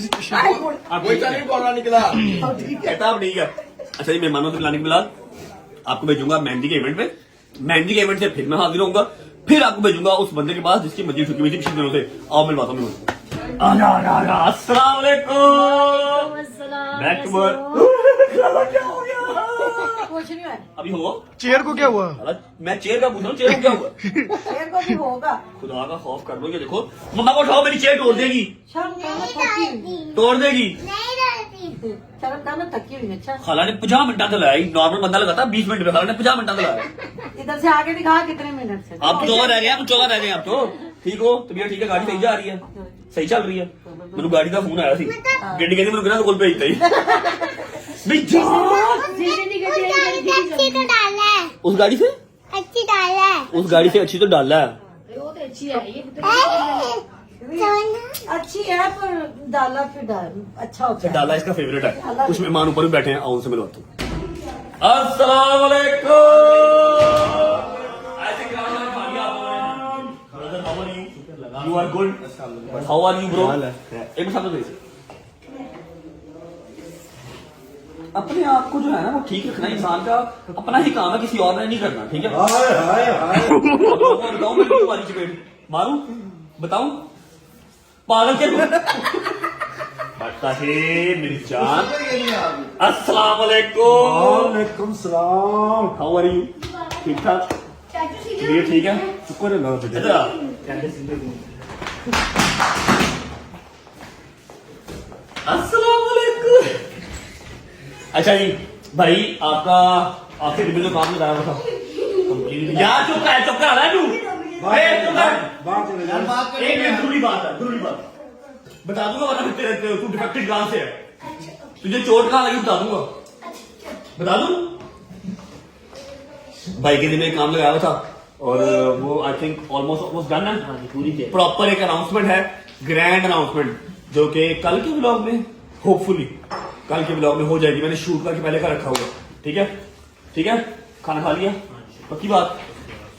अब वही नहीं बोलना निकला। कहता अब नहीं है। अच्छा जी, मेहमानों से मिलाने के बाद आपको भेजूंगा मेहंदी के इवेंट पे। मेहंदी के इवेंट से फिर मैं हाजिर होऊंगा, फिर आपको भेजूंगा उस बंदे के पास जिसकी मस्जिद छुट्टी हुई थी पिछले दिनों से। आओ मिलवाता हूँ। अस्सलाम वालेकुम। Back to work. क्या हो गया? कुछ नहीं है, अभी हो चेयर को क्या हुआ? मैं चेयर का पूछ रहा हूँ, चेयर को क्या हुआ? शेर को भी होगा। खुदा का खौफ कर लो। ये देखो मम्मा को उठाओ, मेरी चेयर तोड़ देगी, शर्म करना थकी, तोड़ देगी। शर्म करना थकी हुई। अच्छा खाला ने 50 मिनट तक लाया, नॉर्मल बंदा लगाता 20 मिनट में, खाला ने 50 मिनट तक लाया। इधर से आगे दिखा कितने मिनट से। आप 14 रह गए, आप 14 रह गए। आप तो ठीक हो, तबीयत ठीक है, गाड़ी सही जा रही है, सही चल रही है। मैंने गाड़ी का फोन आया सी, गड्डी कहती मैंने कोल भेजता ही। भाई जान अच्छी तो डाला है, उस गाड़ी से अच्छी डाला है। उस गाड़ी से अच्छी तो डाला है। अच्छी है पर डाला फिर अच्छा होता है। डाला इसका फेवरेट है। कुछ मेहमान ऊपर भी बैठे हैं, आओ उनसे मिलवाता हूँ। अस्सलाम वालेकुम। You are good. How are you, bro? एक मिनट सामने भेज। अपने आप को जो है ना वो ठीक रखना इंसान का अपना ही काम है, किसी और ने नहीं करना, ठीक है? बताओ मैं क्यों मारी चपेट मारूं? बताऊं? पागल क्या मेरी जान। अस्सलाम वालेकुम। सलाम। How are you? ठीक ठाक? ये ठीक है? शुक्र है अल्लाह का बेटा। अस्सलाम वालेकुम। अच्छा जी भाई, आपके रिबिल जो काम लगाया हुआ था यार, चुप कर तू। एक जरूरी बात है, बता दूंगा वरना तेरे तू डिफेक्टेड कहां से है, तुझे चोट कहां लगी बता दूंगा, बता दूं। भाई के दिन में काम लगाया हुआ था और वो आई थिंक ऑलमोस्ट डन है, पूरी प्रॉपर एक अनाउंसमेंट है, ग्रैंड अनाउंसमेंट, जो कि कल के व्लॉग में होपफुली कल के ब्लॉग में हो जाएगी। मैंने शूट करके पहले का रखा हुआ, ठीक है? ठीक है, खाना खा लिया, पक्की बात।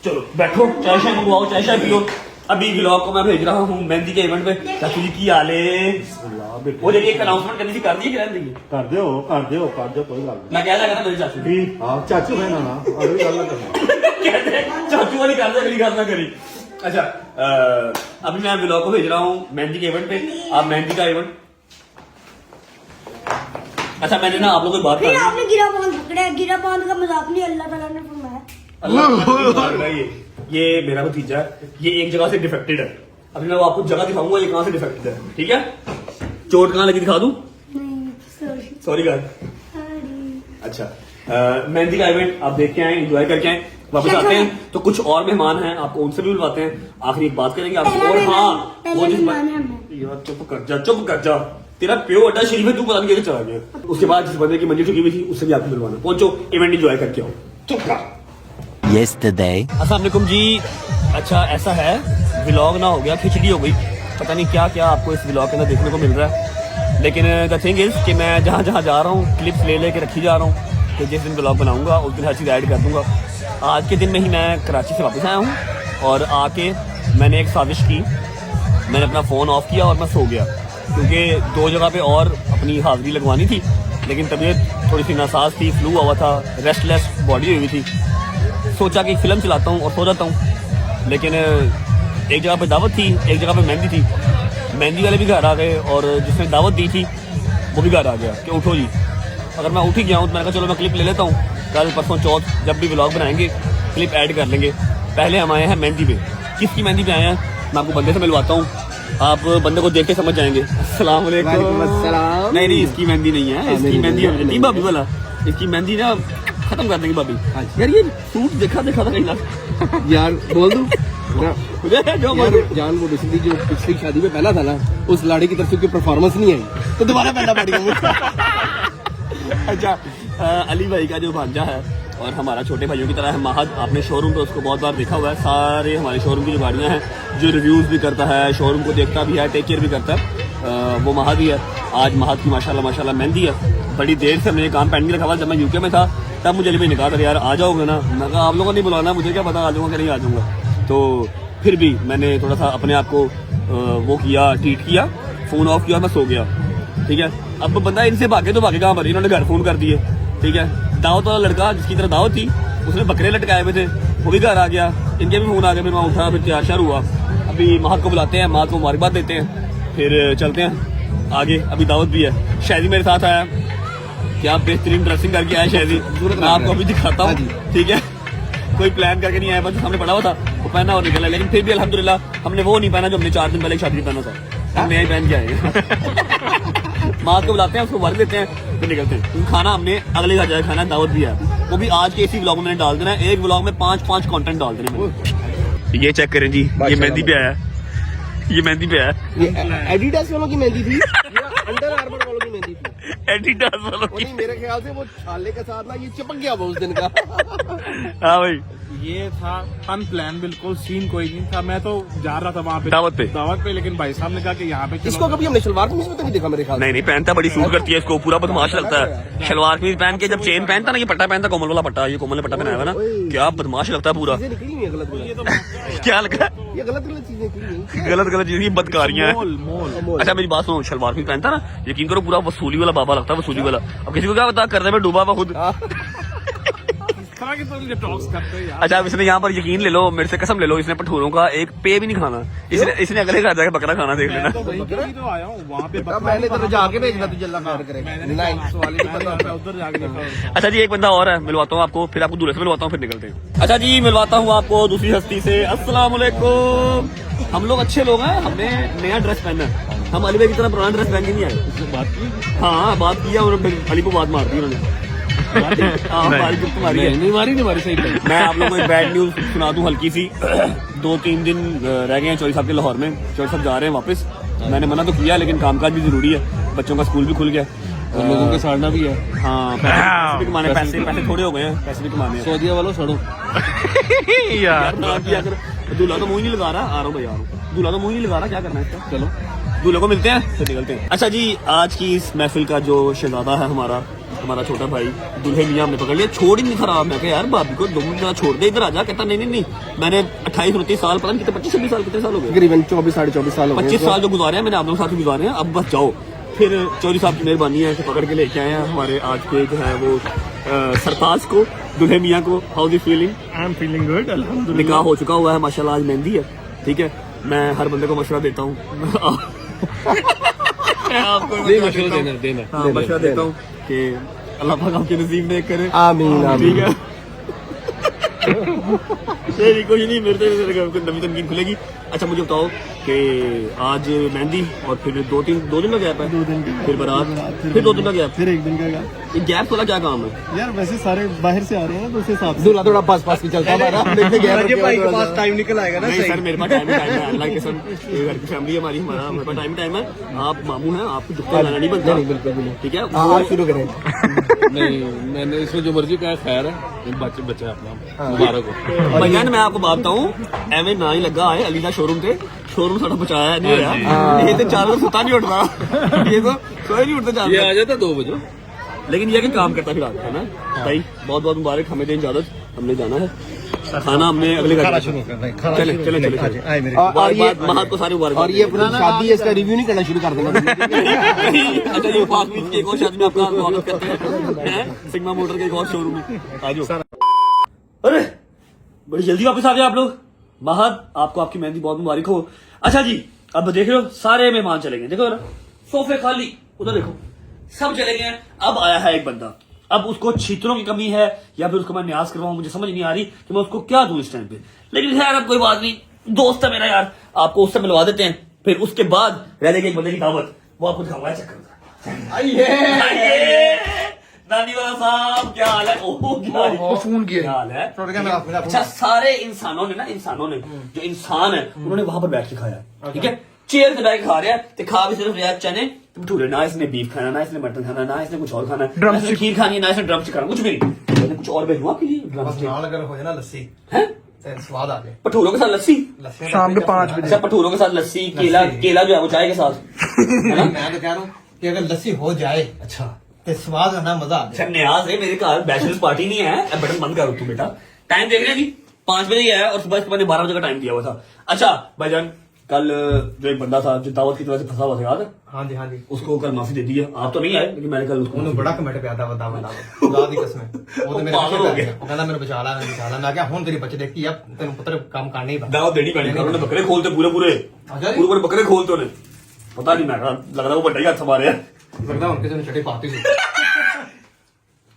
चलो बैठो, चाय शाय मंगवाओ, चाय शाय पियो। अभी ब्लॉग को मैं भेज रहा हूँ मेहंदी के इवेंट पे। चाचू जी की हाल है? वो देखिए एक अनाउंसमेंट करनी थी, कर दी क्या नहीं? कर दो कोई गल मैं कह रहा था मेरे चाचू नहीं। हाँ चाचू है ना अगली गल ना करना। कहते चाचू वाली कर दे, अगली गल ना करी। अच्छा अभी मैं ब्लॉग को भेज रहा हूँ मेहंदी के इवेंट पे। आप मेहंदी का इवेंट, अच्छा मैंने ना आप लोगों को बात फिर कर आपने गिरा बांध पकड़ा है, गिरा बांध का मजाक नहीं अल्लाह ताला ने फरमाया। ये मेरा भतीजा है, ये एक जगह से डिफेक्टेड है। अभी मैं आपको जगह दिखाऊंगा ये कहां से डिफेक्टेड है, ठीक है? चोट कहां लगी दिखा दूं? नहीं सॉरी गाइस। अच्छा मेहंदी का इवेंट आप देख के आए, एंजॉय करके आए, वापस आते हैं तो कुछ और मेहमान हैं, आपको उनसे भी बुलवाते हैं। आखिरी एक बात करेंगे आपसे। और हाँ वो जिस यार चुप कर जा, तेरा प्यो अड्डा शरीफ है, तू पता नहीं कैसे चला गया। उसके बाद जिस बंदे की मंजिल चुकी हुई थी उससे भी आपको मिलवाना। पहुंचो, इवेंट एंजॉय करके आओ। चुप कर। अस्सलाम वालेकुम जी। अच्छा ऐसा है, व्लॉग ना हो गया, खिचड़ी हो गई, पता नहीं क्या क्या आपको इस व्लॉग के अंदर देखने को मिल रहा है। लेकिन द थिंग इज कि मैं जहाँ जहाँ जा रहा हूँ क्लिप्स ले लेके रखी जा रहा हूँ कि जिस दिन व्लॉग बनाऊंगा उस दिन हर चीज़ ऐड कर दूंगा। आज के दिन में ही मैं कराची से वापस आया हूँ और आके मैंने एक साजिश की, मैंने अपना फ़ोन ऑफ किया और मैं सो गया, क्योंकि 2 जगह पे और अपनी हाजिरी लगवानी थी, लेकिन तबीयत थोड़ी सी नासाज थी, फ्लू हुआ था, रेस्टलेस बॉडी हुई थी। सोचा कि फिल्म चलाता हूँ और सो जाता हूँ, लेकिन एक जगह पे दावत थी, एक जगह पे मेहंदी थी। मेहंदी वाले भी घर आ गए और जिसने दावत दी थी वो भी घर आ गया कि उठो जी। अगर मैं उठ ही गया हूँ तो मैंने कहा चलो मैं क्लिप ले लेता हूँ, कल परसों चौथ जब भी व्लॉग बनाएंगे क्लिप ऐड कर लेंगे। पहले हम आए हैं मेहंदी पे। किसकी मेहंदी पे आए हैं मैं आपको बंदे से मिलवाता हूँ, आप बंदे को देख के समझ जाएंगे। अस्सलाम वालेकुम। नहीं इसकी मेहंदी नहीं है, इसकी मेहंदी भाभी वाला, इसकी मेहंदी ना खत्म कर देंगे भाभी। यार ये सूट देखा था कहीं ना यार बोल दूं जो जान, वो बेसिकली जो पिछली शादी में पहना था ना, उस लाड़ी की तरफ से परफॉर्मेंस नहीं आई तो दोबारा पहनना पड़ेगा। अच्छा अली भाई का जो भांजा है और हमारा छोटे भाइयों की तरह है महद, आपने शोरूम पे उसको बहुत बार देखा हुआ है। सारे हमारे शोरूम की जो गाड़ियाँ हैं, जो रिव्यूज़ भी करता है, शोरूम को देखता भी है, टेक केयर भी करता है, वो महद ही है। आज महद की माशाल्लाह मेहंदी है। बड़ी देर से हमने ये काम पेंडिंग रखा हुआ। जब मैं यूके में था तब मुझे अली भाई ने कहा था यार आ जाओगे ना, मैं कहा आप लोगों को नहीं बुलाना, मुझे क्या पता आ जाऊँगा कि नहीं आ जाऊँगा। तो फिर भी मैंने थोड़ा सा अपने आप को वो किया, ट्रीट किया, फ़ोन ऑफ किया, मैं सो गया, ठीक है। अब बंदा इनसे भागे तो भागे कहाँ पर, इन्होंने घर फ़ोन कर दिए, ठीक है। दावत वाला लड़का जिसकी तरह दावत थी उसने बकरे लटकाए हुए थे, वो भी घर आ गया, इनके भी फ़ोन आ गया। फिर वहाँ उठा, फिर तैयार शार हुआ। अभी महक को बुलाते हैं, महक को मुबारकबाद देते हैं, फिर चलते हैं आगे। अभी दावत भी है। शायदी मेरे साथ आया, क्या बेहतरीन ड्रेसिंग करके आया शायदी, मैं आपको अभी दिखाता हूँ, ठीक है। कोई प्लान करके नहीं आया, बस सामने पड़ा हुआ था वो पहना और निकला। लेकिन फिर भी अल्हम्दुलिल्लाह हमने वो नहीं पहना जो हमने 4 दिन पहले शादी में पहना था, हमने यही पहन के आए। माँ को बुलाते हैं, उसको वर्क देते हैं, फिर निकलते हैं। खाना हमने अगले घर जाए खाना, दावत भी है, वो भी आज के इसी व्लॉग में मैंने डाल देना है। एक व्लॉग में 5 कंटेंट डाल देने। ये चेक करें जी, ये मेहंदी पे आया, ये मेहंदी पे आया। एडिडास वालों की मेहंदी थी या अंडर आर्मर वालों की मेहंदी थी? एडिडास वालों वो की। नहीं, मेरे ख्याल से वो छाले के साथ ना ये चिपक गया वो उस दिन का। हाँ भाई, ये था अनप्लान, बिल्कुल सीन कोई नहीं था। मैं तो जा रहा था वहाँ पे दावत पे। लेकिन भाई साहब ने कहा कि यहाँ पे चलो। इसको कभी हमने शलवार कमीज में तो नहीं देखा मेरे ख्याल से। नहीं पहनता, बड़ी सूट करती है इसको, पूरा बदमाश लगता है। शलवार कमीज पहन के जब चेन पहनता ना, ये पट्टा पहनता, कोमल वाला पट्टा, ये कोमल ने पट्टा पहनाया हुआ ना, क्या बदमाश लगता है पूरा। चीजें निकली हुई है गलत गलत, क्या लगा? ये गलत गलत चीजें निकली हुई गलत चीज, बदकारियां हैं। मोल अच्छा मेरी बात सुनो, शलवार कमीज पहनता ना, यकीन करो पूरा वसूली वाला बाबा लगता है, वसूली वाला। अब किसी को क्या पता, करने में डूबा हुआ खुद। इस तरह के तो मुझे टॉक्स करते हैं यार। अच्छा अब इसने यहाँ पर यकीन ले लो, मेरे से कसम ले लो, इसने पठूरों का एक पे भी नहीं खाना। इसने अगले घर जाकर बकरा खाना, देख लेना। मैं तो वही के लिए तो आया हूँ वहाँ पे। अब मैंने तो जाके भेजना तुझे अल्लाह खैर करे। नहीं सवाल ही नहीं पता, मैं उधर जाके देखा। अच्छा जी, एक बंदा और है, मिलवाता हूँ आपको, फिर आपको दूल्हे से मिलवाता हूँ, फिर निकलते हैं। अच्छा जी, मिलवाता हूँ आपको दूसरी हस्ती से। अस्सलाम वालेकुम। हम लोग अच्छे लोग हैं, हमने नया ड्रेस पहना है। हम अली भाई की तरह पुराना ड्रेस पहन के नहीं आए। बात की हाँ बात किया, उन्होंने अली को बात मार दी उन्होंने। हाँ, मारी गिफ्ट मारी है। नहीं मारी सही है। मैं आप लोगों को एक बैड न्यूज सुना दूं हल्की सी। 2-3 दिन रह गए हैं चौधरी साहब के लाहौर में। चौधरी साहब जा रहे हैं वापस। मैंने मना तो किया, लेकिन कामकाज भी जरूरी है, बच्चों का स्कूल भी खुल गया, लोगों के साड़ना भी है। हाँ पैसे भी कमाने, पैसे थोड़े हो गए हैं, पैसे भी कमाने हैं। सऊदीया वालों सड़ो यार ना किया कर। दूल्हा तो मुंह ही नहीं लगा रहा, आ रहा हूँ भाई, आ रहा हूँ। दूल्हा तो मुंह ही नहीं लगा रहा, क्या करना है इसका। चलो दूल्हे को मिलते हैं, फिर निकलते हैं। अच्छा जी, आज की इस महफिल का जो शहजादा है हमारा छोटा भाई दूल्हे मियां, हमने पकड़ लिया। छोड़ ही नहीं खराब। मैं कहा यार भाभी को 2 मिनट छोड़ दे, इधर आ जा। कहता नहीं, मैंने 28-29 साल, पता नहीं कितने, 25-26 साल, कितने साल हो गए, तकरीबन 24-24.5 साल हो गए। 25 साल जो गुजारे हैं मैंने आप लोगों के साथ गुजारे हैं। अब बस जाओ। फिर चौधरी साहब की मेहरबानी है कि पकड़ के लेके आए हैं हमारे आज के जो है वो सरताज को, दूल्हे मियां को। How is feeling? I am feeling good, अल्हम्दुलिल्लाह। निकाह हो चुका हुआ है माशाल्लाह, आज मेहंदी है। ठीक है, मैं हर बंदे को मशवरा देता हूँ। आपको मशवरा देता हूँ कि अल्लाह पाक आपके नसीब में करे। आमीन ठीक है। नहीं कुछ नहीं, मेरे तो नवी तनकीन खुलेगी। अच्छा मुझे बताओ कि आज मेहंदी और फिर 2 दिन का गैप है, 2 दिन फिर बारात, फिर 2 दिन का गैप, फिर 1 दिन का ये गैप वाला क्या काम है यार? वैसे सारे बाहर से आ रहे हैं ना, तो उस हिसाब से दूल्हा थोड़ा पास की चलता है हमारा। भाई के पास टाइम निकल आएगा ना। नहीं सर, मेरे पास टाइम है, अल्लाह के कसम, ये घर की फैमिली है हमारी, हमारे पास टाइम है। आप मामू हैं, आपको जुत्ता लाना नहीं बनता। बिल्कुल ठीक है, आप शुरू करें। नहीं, मैंने इसमें जो मर्जी कहा, खैर है, बच्चा अपना मुबारक हो। भैया मैं आपको बात बताऊं, एवं ना ही लगा है अली का शोरूम से, शोरूम साढ़ा बचाया नहीं होया। ये तो 4 बजे सुता नहीं उठ रहा, ये तो सोए नहीं उठते 4 बजे, आ जाता 2 बजे। लेकिन ये कि काम करता फिर आता है ना भाई। बहुत बहुत मुबारक, हमें दें इजाजत, हमने जाना है खाना, हमने अगले घर चले। और ये महात को सारी मुबारक। और ये अपनी शादी है, इसका रिव्यू नहीं करना शुरू कर देना। अच्छा ये पास में एक और शादी में आपका स्वागत करते हैं, सिग्मा मोटर के एक और शोरूम में। आ जाओ। अरे बड़ी जल्दी वापस आ गए आप लोग। महद, आपको आपकी मेहंदी बहुत मुबारक हो। अच्छा जी, अब देख रहे हो सारे मेहमान चले गए, देखो ना सोफे खाली, उधर देखो सब चले गए। अब आया है एक बंदा, अब उसको छीतरों की कमी है या फिर उसको मैं न्याज करवाऊं, मुझे समझ नहीं आ रही कि मैं उसको क्या दूं इस टाइम पे। लेकिन खैर अब कोई बात नहीं, दोस्त है मेरा यार, आपको उससे मिलवा देते हैं। फिर उसके बाद रह जाएगी एक बंदे की दावत, वो आपको दिखाऊंगा। चक्कर आइए नानी वाला साहब, क्या हाल है? ओह फोन किया क्या हाल है? अच्छा सारे इंसानों ने जो इंसान है उन्होंने वहां पर बैठ के खाया, ठीक है, चेयर से बैठ के खा रहे हैं। तो खा भी सिर्फ रहा चने भटूरे, ना इसने बीफ खाना, ना इसने मटन खाना, ना इसने कुछ और खाना, ना इसने खीर खानी, ना इसने ड्रम खाना, कुछ भी नहीं। मैंने कुछ और भेजूंगा आपके लिए ड्रम हो जाए ना लस्सी है, स्वाद आ जाए। भटूरों के साथ लस्सी शाम के 5 बजे। अच्छा भटूरों के साथ लस्सी, केला जो है वो चाय के साथ। मैं तो कह रहा हूँ कि अगर लस्सी हो जाए अच्छा तो स्वाद आना मजा आ अच्छा न्याज है, मेरे घर बैचलर्स पार्टी नहीं है। अब बटन बंद करो तू बेटा, टाइम देख रहे हैं जी 5 बजे ही आया और सुबह मैंने 12 बजे का टाइम दिया हुआ था। अच्छा भाईजान, कल जो एक बंदा था जो दावत की तरह से फंसा हुआ था, याद है? हाँ जी उसको कल माफी दे दी है। आप तो नहीं आए, लेकिन मैंने कल उसको बड़ा कमेंट पे आता बता खुदा दी कसम वो तो मेरे पागल हो गया। वो कहता मेरे बचा ला मैं क्या हुन तेरी बच्चे देखती अब तेन पुत्र काम करने ही दावत देनी पड़ी। उन्होंने बकरे खोलते पूरे बकरे खोलते उन्हें, पता नहीं, मैं लग रहा है वो बड्डा ही हाथ मारे लगता है उनके से छठी पाती थी।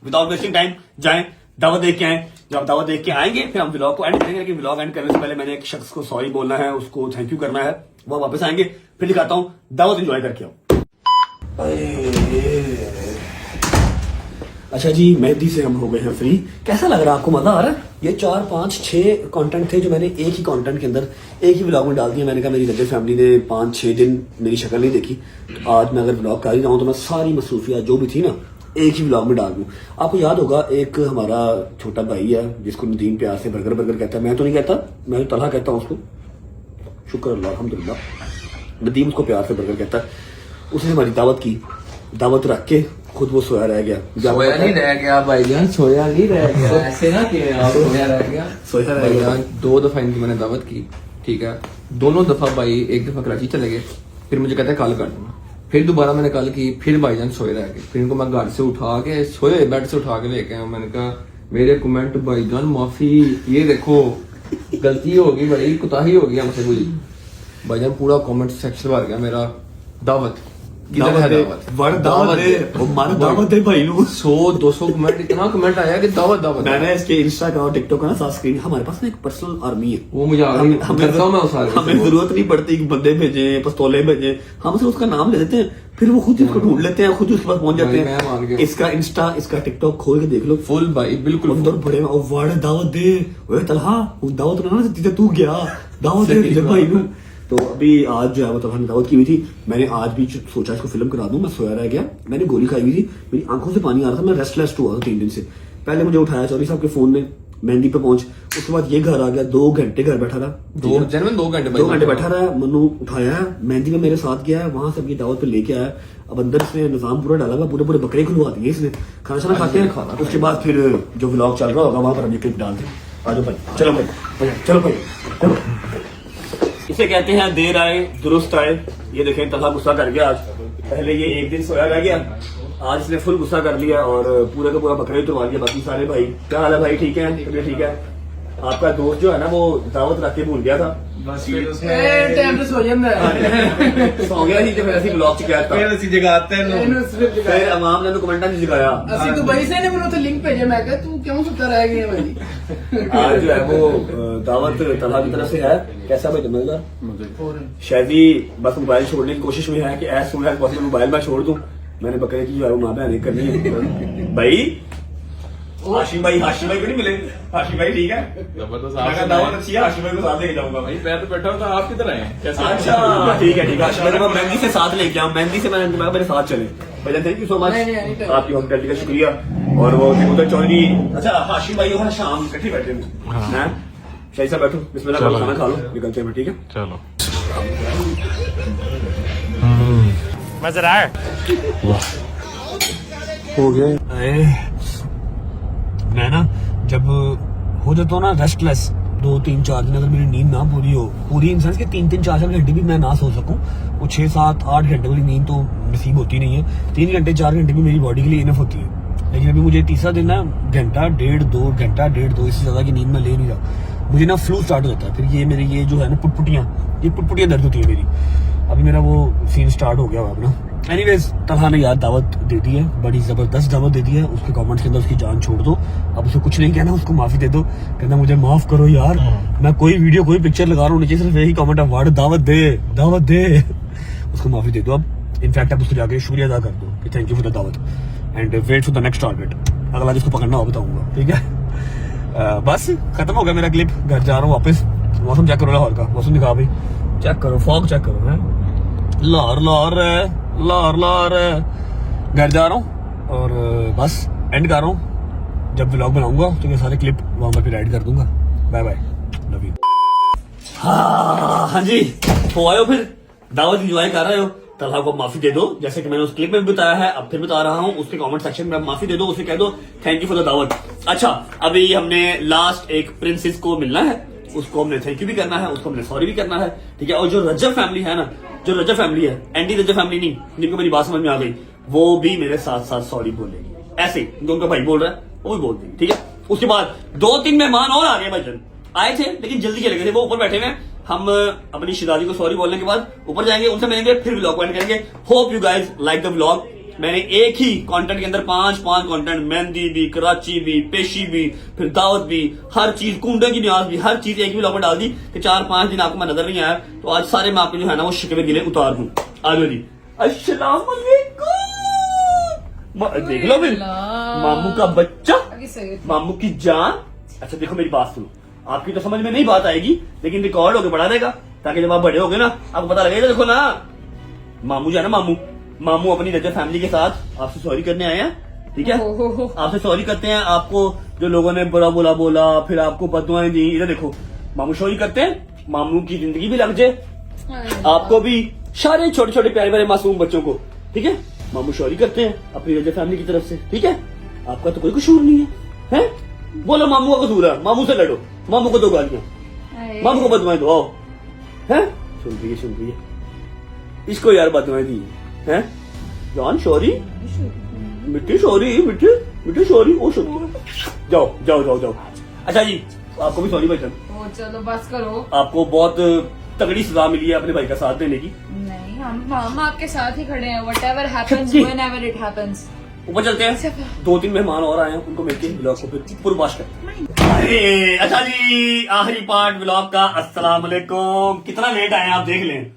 विदाउट वेस्टिंग टाइम जाएं, दावत देख के आए। जब दावत देख के आएंगे फिर हम व्लॉग को एंड करेंगे, लेकिन व्लॉग एंड करने से पहले मैंने एक शख्स को सॉरी बोलना है, उसको थैंक यू करना है। वो वापस आएंगे, फिर दिखाता हूँ, दावत एंजॉय करके आओ। अच्छा जी, मेहंदी से हम हो गए हैं फ्री। कैसा लग रहा है आपको, मजा आ रहा है? ये 4 5 6 कंटेंट थे जो मैंने एक ही कंटेंट के अंदर एक ही व्लॉग में डाल दिया। मैंने कहा मेरी रजब फैमिली ने 5 6 दिन मेरी शक्ल नहीं देखी, तो आज मैं अगर व्लॉग कर ही रहा हूँ तो मैं सारी मसरूफियात जो भी थी ना एक ही व्लॉग में डाल दूँ। आपको याद होगा एक हमारा छोटा भाई है जिसको नदीम प्यार से बर्गर बर्गर कहता है। मैं तो नहीं कहता, मैं तो तलहा कहता हूँ उसको। शुक्र अल्लाह अल्हम्दुलिल्लाह। नदीम उसको प्यार से बर्गर कहता है। उसने हमारी दावत की, दावत रख के खुद वो सोया रह गया। सोया नहीं रह गया भाईजान, सोया नहीं रह गया। ऐसे ना कि आप सोया रह गया, सोया रह गया। भाईजान 2 दफा इनकी मैंने दावत की, ठीक है। दोनों दफा भाई, एक दफा कराची चले गए, फिर मुझे कहते हैं कल कर दूंगा। फिर दोबारा मैंने कल की, फिर भाईजान सोए रह गए। फिर इनको मैं घर से उठा के, सोए बेड से उठा के लेके आया। मैंने कहा मेरे कमेंट भाईजान माफी, ये देखो गलती होगी, बड़ी कुताही होगी हमसे हुई। भाईजान पूरा कमेंट सेक्शन भर गया मेरा दावत किधर है, दावत दे, वो मार दावत दे भाई नु। 100 200 कमेंट, इतना कमेंट आया कि दावत दावत। मैंने इसके इंस्टा का और टिकटॉक का ना साथ स्क्रीन, हमारे पास ना एक पर्सनल आर्मी है। वो मुझे हमें जरूरत नहीं पड़ती कि बंदे भेजे, पिस्तौलें भेजे, हम सिर्फ उसका नाम ले देते हैं, फिर वो खुद उसको ढूंढ लेते हैं, खुद उसके पास पहुंच जाते हैं। इसका इंस्टा, इसका टिकटॉक खोल के देख लो, फुल भाई बिल्कुल अंदर बड़े वाड़ दावत दे। ओए तलहा दावत ना देती तू गया, दावत दे भाई नु। तो अभी आज जो है वो तलहा ने दावत की हुई थी। मैंने आज भी सोचा इसको फिल्म करा दूं, मैं सोया रह गया, मैंने गोली खाई हुई थी, मेरी आंखों से पानी आ रहा था, मैं रेस्टलेस हुआ था 3 दिन से। पहले मुझे उठाया चौधरी साहब के फोन ने, मेहंदी पे पहुंच, उसके बाद ये घर आ गया, 2 घंटे घर बैठा रहा, 2 घंटे बैठा रहा। मनु उठाया है, मेहंदी में मेरे साथ गया है, वहां से अभी दावत पे लेके आया। अब अंदर इसने निजाम पूरा डाला हुआ, पूरे बकरे खुलवा दिए इसने, खाना शाना खाते हैं। उसके बाद फिर जो व्लॉग चल रहा होगा वहां पर हम ये क्लिप डाल दें। आ जाओ भाई, चलो भाई, चलो भाई, चलो। इसे कहते हैं देर आए दुरुस्त आए। ये देखें तलहा गुस्सा कर गया आज। पहले ये एक दिन सोया रह गया, आज इसने फुल गुस्सा कर लिया और पूरा का पूरा बकरे तुरवा लिया। बाकी सारे भाई क्या हाल है भाई, ठीक है, तबीयत ठीक है। आपका दोस्त जो है ना वो दावत रख के भूल गया था, बस फिर उसने टाइम पे सो ਜਾਂਦਾ सो गया ही। फिर ਅਸੀਂ ਵਲੌਗ ਚ ਕਹਿ ਦਿੱਤਾ, ਫਿਰ ਅਸੀਂ ਜਗਾਤੇ ਨੂੰ, ਫਿਰ ਅਵਾਮ ਨੇ ਕਮੈਂਟਾਂ ਚ ਜਗਾਇਆ। ਅਸੀਂ ਦੁਬਈ से ने ਮੈਨੂੰ तो लिंक भेजे, मैं कहा तू क्यों सुता रह गया भाई। आज जो है वो दावत तलहा की तरफ से है। कैसा भाई मजेदार? शायद बस मोबाइल छोड़ने की कोशिश में है कि as soon as possible mobile मैं छोड़ दूं। मैंने बकरे की जो है वो माँ बहन करनी है। भाई हाशिम भाई को नहीं मिले? हाशिम भाई ठीक है, दावत अच्छी है, हाशिम भाई को साथ लेके जाऊंगा। भाई मैं तो बैठा हूँ, तो आप किधर आए? अच्छा ठीक है, हाशिम भाई को मेहंदी से साथ लेके आऊँ, मेहंदी से मैंने मेरे साथ चले। भैया थैंक यू सो मच, आपकी होस्पिटैलिटी का शुक्रिया। और वो उधर चौधरी, अच्छा हाशिम भाई और शाम इकट्ठे बैठे हैं, शाही साहब बैठो, बिस्मिल्लाह करो, खाना खा लो, निकलते हैं, ठीक है चलो। मजा आया हो गया। मैं ना जब हो जाता हूँ ना रेस्टलेस 2 3 4 दिन, अगर मेरी नींद ना पूरी हो, पूरी इन सेंस के 3 3 4 4 घंटे भी मैं ना सो सकूं, वो 6 7 8 घंटे वाली नींद तो नसीब होती नहीं है। 3 घंटे 4 घंटे भी मेरी बॉडी के लिए इनफ होती है। लेकिन अभी मुझे तीसरा दिन ना घंटा 1.5 2 इससे ज्यादा की नींद मैं ले नहीं रहा। मुझे ना फ्लू स्टार्ट हो जाता है, फिर ये मेरी ये जो है ना पुटपुटियां दर्द होती है मेरी। अभी मेरा वो सीन स्टार्ट हो गया हुआ अपना। एनीवेज तलहा ने यार दावत दे दी है, बड़ी जबरदस्त दावत दे दी है। उसके कमेंट्स के अंदर उसकी जान छोड़ दो, अब उसे कुछ नहीं कहना, उसको माफी दे दो। कहना मुझे माफ करो यार, मैं कोई वीडियो कोई पिक्चर लगा रहा हूँ, नीचे सिर्फ यही कमेंट है वर्ड दावत दे। उसको माफी दे दो अब। इनफैक्ट अब उसको जाके शुक्रिया अदा कर दो कि थैंक यू फॉर द दावत and wait for the next target. अगला जिसको पकड़ना हो बताऊंगा, ठीक है। बस खत्म हो गया मेरा क्लिप, घर जा रहा हूँ वापस। मौसम चेक करो लाहौर का, मौसम दिखा भाई, चेक करो, फॉग चेक करो है, लाहौर घर जा रहा हूँ और बस एंड कर रहा हूँ। जब व्लॉग बनाऊंगा तो ये सारे क्लिप वहां पर फिर ऐड कर दूंगा। Bye bye, love you. हाँ जी, तो आयो फिर दावत एंजॉय कर रहे हो। तलहा को माफी दे दो, जैसे कि मैंने उस क्लिप में भी बताया है, अब फिर बता रहा हूँ। उसके कमेंट सेक्शन में माफी दे दो, उसे कह दो थैंक यू फॉर द दावत। अच्छा, अभी हमने लास्ट एक प्रिंसेस को मिलना है, उसको हमने थैंक यू भी करना है, उसको हमने सॉरी भी करना है, ठीक है। और जो रजब फैमिली है ना, जो रजब फैमिली है, एंटी रजब फैमिली नहीं, जिनको मेरी बात समझ में आ गई, वो भी मेरे साथ साथ सॉरी बोलेगी। ऐसे जो उनका भाई बोल रहा है वो भी बोल देंगे, ठीक है। उसके बाद 2 3 मेहमान और आ गए भाईजान, आए थे लेकिन जल्दी चले गए थे, वो ऊपर बैठे हुए हैं। हम अपनी शिदादी को सॉरी बोलने के बाद ऊपर जाएंगे, उनसे मिलेंगे, फिर व्लॉग एंड करेंगे। Hope you guys like the vlog. मैंने एक ही कंटेंट के अंदर 5 कंटेंट, मेहंदी भी, कराची भी, पेशी भी, फिर दावत भी, हर चीज, कुंडे की न्याज भी, हर चीज एक ही व्लॉग में डाल दी कि 4 5 दिन आपको मैं नजर नहीं आया, तो आज सारे मैं आपके जो है ना वो शिकवे गिले उतार दूं। आ जाओ जी, अस्सलाम वालेकुम, देख लो फिर मामू का बच्चा, मामू की जान। अच्छा देखो मेरी बात सुनो, आपकी तो समझ में नहीं बात आएगी, लेकिन रिकॉर्ड होके पढ़ा देगा, ताकि जब आप बड़े होगे ना आपको पता लगेगा। देखो ना, मामू जो है ना, मामू अपनी रजत फैमिली के साथ आपसे सॉरी करने आए हैं, ठीक है। आपसे सॉरी करते हैं, आपको जो लोगों ने बुरा बोला, फिर आपको बददुआएं दी, इधर देखो मामू सॉरी करते हैं, मामू की जिंदगी भी लग जाए, आपको भी, सारे छोटे छोटे प्यारे प्यारे मासूम बच्चों को, ठीक है। मामू सॉरी करते हैं अपनी रजत फैमिली की तरफ से, ठीक है। आपका तो कोई कसूर नहीं है, हैं? बोलो मामू का कसूर है, मामू से लड़ो, मामू को दो गालियां, मामू को बददुआएं दो, आओ, हैं? सुन रही है, इसको यार बददुआएं दी हैं, जान सॉरी, मिट्टी सॉरी, ओ सॉरी, जाओ। अच्छा जी, आपको भी सॉरी भाई साहब, चलो बस करो। आपको बहुत तगड़ी सजा मिली है अपने भाई का साथ देने की। नहीं, हम आपके साथ ही खड़े हैं, whatever happens, whenever it happens। ऊपर चलते हैं, 2-3 मेहमान और आए हैं, उनको मिलके ब्लॉग को फिर पूर्वाश करते हैं। अच्छा जी, आखिरी पार्ट ब्लॉग का। अस्सलाम वालेकुम। कितना लेट आए आप देख लें,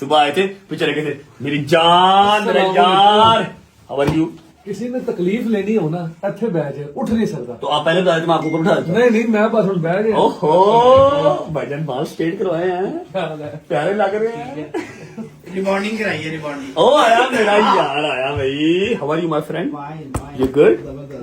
सुबह आए थे फिर चले गए थे। मेरी जान, मेरे यार, हाउ आर यू? किसी ने तकलीफ लेनी हो ना, इत्थे बह जाए, उठ नहीं सकता। तो आप पहले बताए थे, मैं आपको ऊपर उठा देता। नहीं, मैं बस उठ बह गया। ओहो, भाईजान बाल स्ट्रेट करवाए हैं, प्यारे लग रहे हैं। रिबॉन्डिंग कराइए, रिबॉन्डिंग। ओ आया मेरा यार, आया भाई। How are you my friend? You good?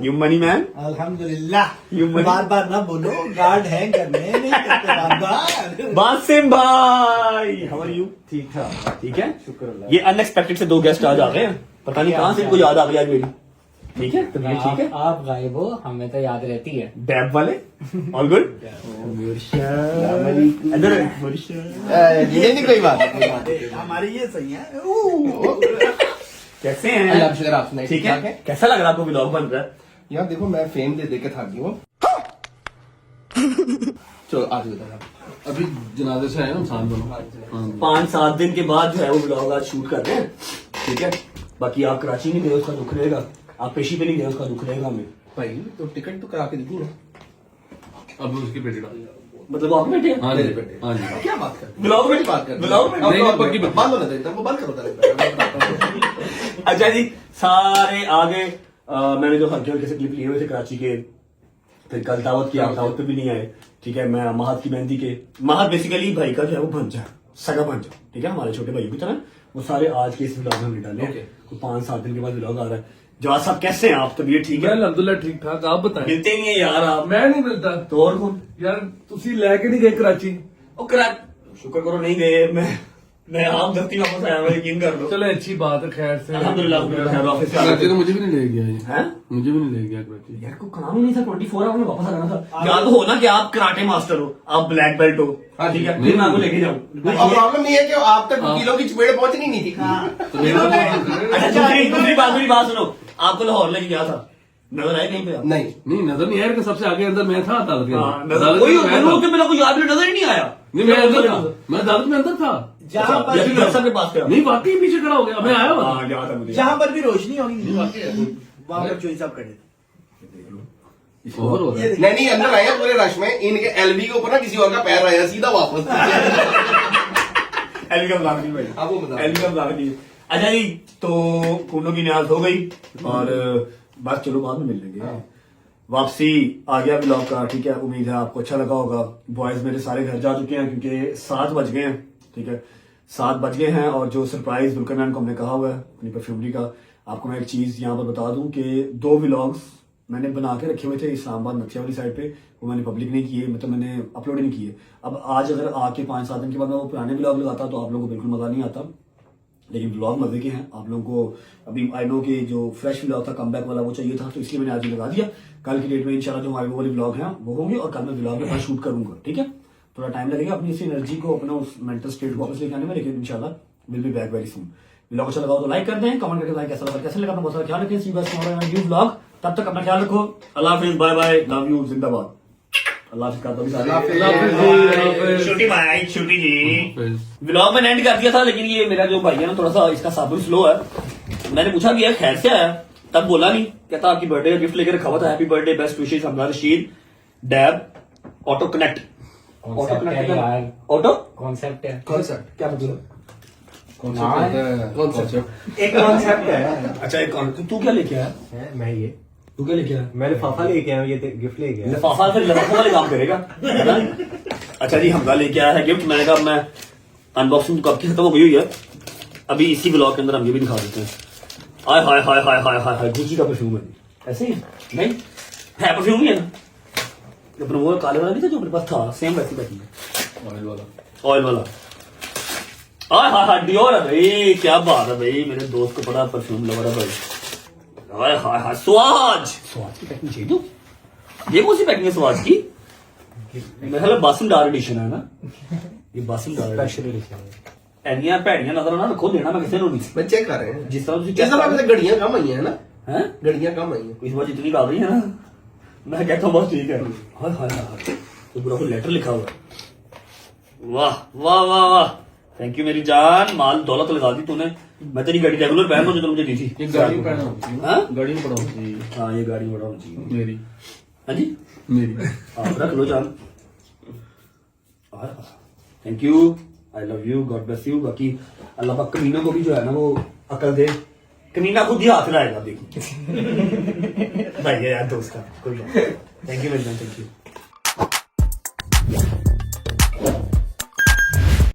You money man? अल्हम्दुलिल्लाह। You money? बार ना बोलो, गार्ड है करने नहीं करते बार। बासिम भाई, हाउ आर यू? ठीक ठाक, ठीक है, शुक्र। ये अनएक्सपेक्टेड से 2 गेस्ट आज आ गए हैं, पता नहीं कहाँ से इनको याद आ गई आज मेरी। ठीक है, तबीयत ठीक है? आप गायब हो, हमें तो याद रहती है। डैब वाले ऑल गुड? इधर ये नहीं कोई बात, हमारी ये सही है। कैसे हैं? अल्लाह का शुक्र, आप सुनाइए, ठीक है। कैसा लग रहा है आपको व्लॉग बन रहा है? यार देखो, मैं फेम दे के थक गई हूँ। चलो आज बता, अभी जनाजे से आए ना इंसान दोनों, 5-7 दिन के बाद जो है वो व्लॉग आज शूट कर रहे हैं, ठीक है। बाकी आप कराची नहीं गए, उसका दुख रहेगा, आप पेशी पे नहीं गए, उसका दुख रहेगा हमें। भाई तो टिकट तो करा के दी ना, अब उसकी बेटी डाल, मतलब आप बैठे हैं? हाँ जी बेटे, हाँ जी। क्या बात कर, व्लॉग में बात कर, व्लॉग में नहीं पक्की बंद होने दे, वो बंद करो। अच्छा जी, सारे आगे मैंने जो हल्के हल्के से क्लिप लिए हुए थे कराची के, फिर कल दावत की, आप दावत पे भी नहीं आए, ठीक है। मैं महत की मेहंदी के, महत बेसिकली भाई का जो है वो भंजा, सगा भंजा, ठीक है, हमारे छोटे भाई की तरह, वो सारे आज के इस व्लॉग में हमने डाले हैं। 5-7 दिन के बाद व्लॉग आ रहा है। जवाब साहब कैसे हैं आप? तबीयत ठीक है? अल्हम्दुलिल्लाह ठीक ठाक, आप बताएं। मिलते नहीं है यार आप। मैं नहीं मिलता तो और कौन? यार तुसी लेके नहीं गए कराची? ओ करा, शुक्र करो नहीं गए, मैं आप धरती वापस आया हूँ, यकीन कर लो। चलो अच्छी बात है, खैर से अल्हम्दुलिल्लाह ऑफिस से आ कराची गए। तो मुझे भी नहीं ले गया हैं? मुझे भी नहीं ले गया कराची। यार को काम ही नहीं था, 24 आवर में वापस आ जाना था। या तो हो ना कि आप कराटे मास्टर हो, आप ब्लैक बेल्ट हो, ठीक है, फिर मैं आपको लेके जाऊँ। प्रॉब्लम नहीं है कि आप तक किलो की चपेट पहुंचनी नहीं थी। अच्छा दूसरी बात सुनो, आपको लाहौर लेके गया था, नजर आए कहीं पे आप? नहीं नजर नहीं आया, सबसे आगे अंदर मैं था अदालत के हाँ, अंदर। नजर अदालत कोई में मैं था। मेरा कोई याद नजर ही नहीं आया। नहीं मैं अंदर था, मैं अदालत में अंदर था। जहाँ पर जैसे डॉक्टर के पास थे आप? नहीं वाकई पीछे खड़ा हो गया, मैं आया हुआ था। हाँ, याद है मुझे। जहाँ पर भी रोशनी होगी वहाँ पर चोरी साहब खड़े थे। ओवर हो रहा है। नहीं अंदर आया पूरे रश में, इनके एलबी के ऊपर ना किसी और का पैर आया, सीधा वापस। एलबी का ब्लॉग नहीं भाई, आप वो बताओ। एलबी का ब्लॉग नहीं। अच्छा जी, तो खूनों की न्याज हो गई और बस चलो बाद में मिल लेंगे। वापसी आ गया ब्लॉग का, ठीक है। उम्मीद है आपको अच्छा लगा होगा। बॉयज मेरे सारे घर जा चुके हैं क्योंकि 7 बज गए हैं, ठीक है, 7 बज गए हैं। और जो सरप्राइज दुल्कर मैन को हमने कहा हुआ है अपनी परफ्यूमरी का, आपको मैं एक चीज यहाँ पर बता दूं कि 2 व्लॉग्स मैंने बना के रखे हुए थे इस्लामाबाद नक्शा वाली साइड पे, वो मैंने पब्लिक नहीं किए, मतलब मैंने अपलोड नहीं किए। अब आज अगर आके 5-7 दिन के बाद मैं वो पुराने व्लॉग लगाता तो आप लोगों को बिल्कुल मजा नहीं आता, लेकिन व्लॉग मजे के हैं। आप लोगों को अभी आई नो कि जो फ्रेश व्लॉग था, कमबैक वाला, वो चाहिए था, तो इसलिए मैंने आज ही लगा दिया। कल की डेट में इंशाल्लाह जो हमारे वो वाले व्लॉग हैं वो होंगे और कल मैं व्लॉग में अपना शूट करूंगा, ठीक है। थोड़ा टाइम लगेगा अपनी इसी एनर्जी को, अपना उस मेंटल स्टेट को वापस लेके आने में, लेकिन इंशाल्लाह will be back very soon. Vlog अच्छा लगा तो लाइक कर दें, कमेंट करके कैसा लगा, कैसे लगा, अपना बहुत सारा ख्याल रखें। सी बस न्यू व्लॉग, तब तक अपना ख्याल रखो। अल्लाह हाफिज, बाय बाय, लव यू, जिंदाबाद। अल्लाह हाफिज करता हूं सारे। छोटी भाई, छोटी जी, व्लॉग में एंड कर दिया था, लेकिन ये मेरा जो भाई है ना, थोड़ा सा इसका साबुन स्लो है। मैंने पूछा कि यार खैर से आया, तब बोला नहीं, कहता आपकी बर्थडे का गिफ्ट लेकर रखा हुआ था, हैप्पी बर्थडे, बेस्ट विशेस, हमला Rashid, dab, auto connect. Auto connect, auto concept है। कॉन्सेप्ट क्या मतलब? एक कॉन्सेप्ट है। अच्छा एक तू क्या लेके आया? मैं ये तू क्या लेके आया? मैं लिफाफा लेके आया हूँ, ये गिफ्ट लेके आया। लिफाफा फिर लिफाफा वाले काम करेगा है ना? अच्छा जी हमजा लेके आया है गिफ्ट। मैंने कहा मैं अनबॉक्सिंग तो कब की खत्म हो गई हुई है, अभी इसी ब्लॉग के अंदर हम ये भी दिखा देते हैं। हाय हाय हाय हाय हाय हाय हाय गुची का परफ्यूम है। ऐसे ही नहीं है, परफ्यूम ही है ना, अपना वो काले वाला नहीं था जो मेरे पास था, सेम वैसी पैकिंग है, ऑयल वाला। हाय हाय हाय डियोर है भाई, क्या बात है भाई, मेरे दोस्त को बड़ा परफ्यूम लवर है भाई। हाय हाय हाय स्वाज की पैकिंग चाहिए तो ये कौन सी पैकिंग है स्वाज की? मेरे ख्याल बासिम डार एडिशन है ना, ये बासिम डार स्पेशल एडिशन है। एनिया भैड़ियां नजर ना रखो, देना मैं किसी को नहीं। मैं चेक कर रहे हैं जिस तरह तुम इस बार में घड़ियां कम आई हैं ना, हैं घड़ियां कम आई हैं इस बार जितनी आ रही है ना, मैं कहता हूँ बहुत ठीक है। हाय हाय हाय तो पूरा कोई लेटर लिखा हुआ है। वाह वाह वाह वाह, थैंक यू मेरी जान, माल दौलत लगा दी तूने। मैं तेरी गाड़ी रेगुलर पहन रहा हूँ जो तूने मुझे दी थी। गाड़ी में पहना होती है, हाँ? गाड़ी में पड़ा होती है। हाँ ये गाड़ी बड़ा होनी चाहिए मेरी हाँ जी मेरी आप रख लो जान। Thank you, I love you, God bless you. बाकी अल्लाह पाक कमीनों को भी जो है ना वो अकल दे, कमीना खुद ही हाथ लाएगा देखिए भाई यार दोस्त का कोई बात। Thank you very much, thank you.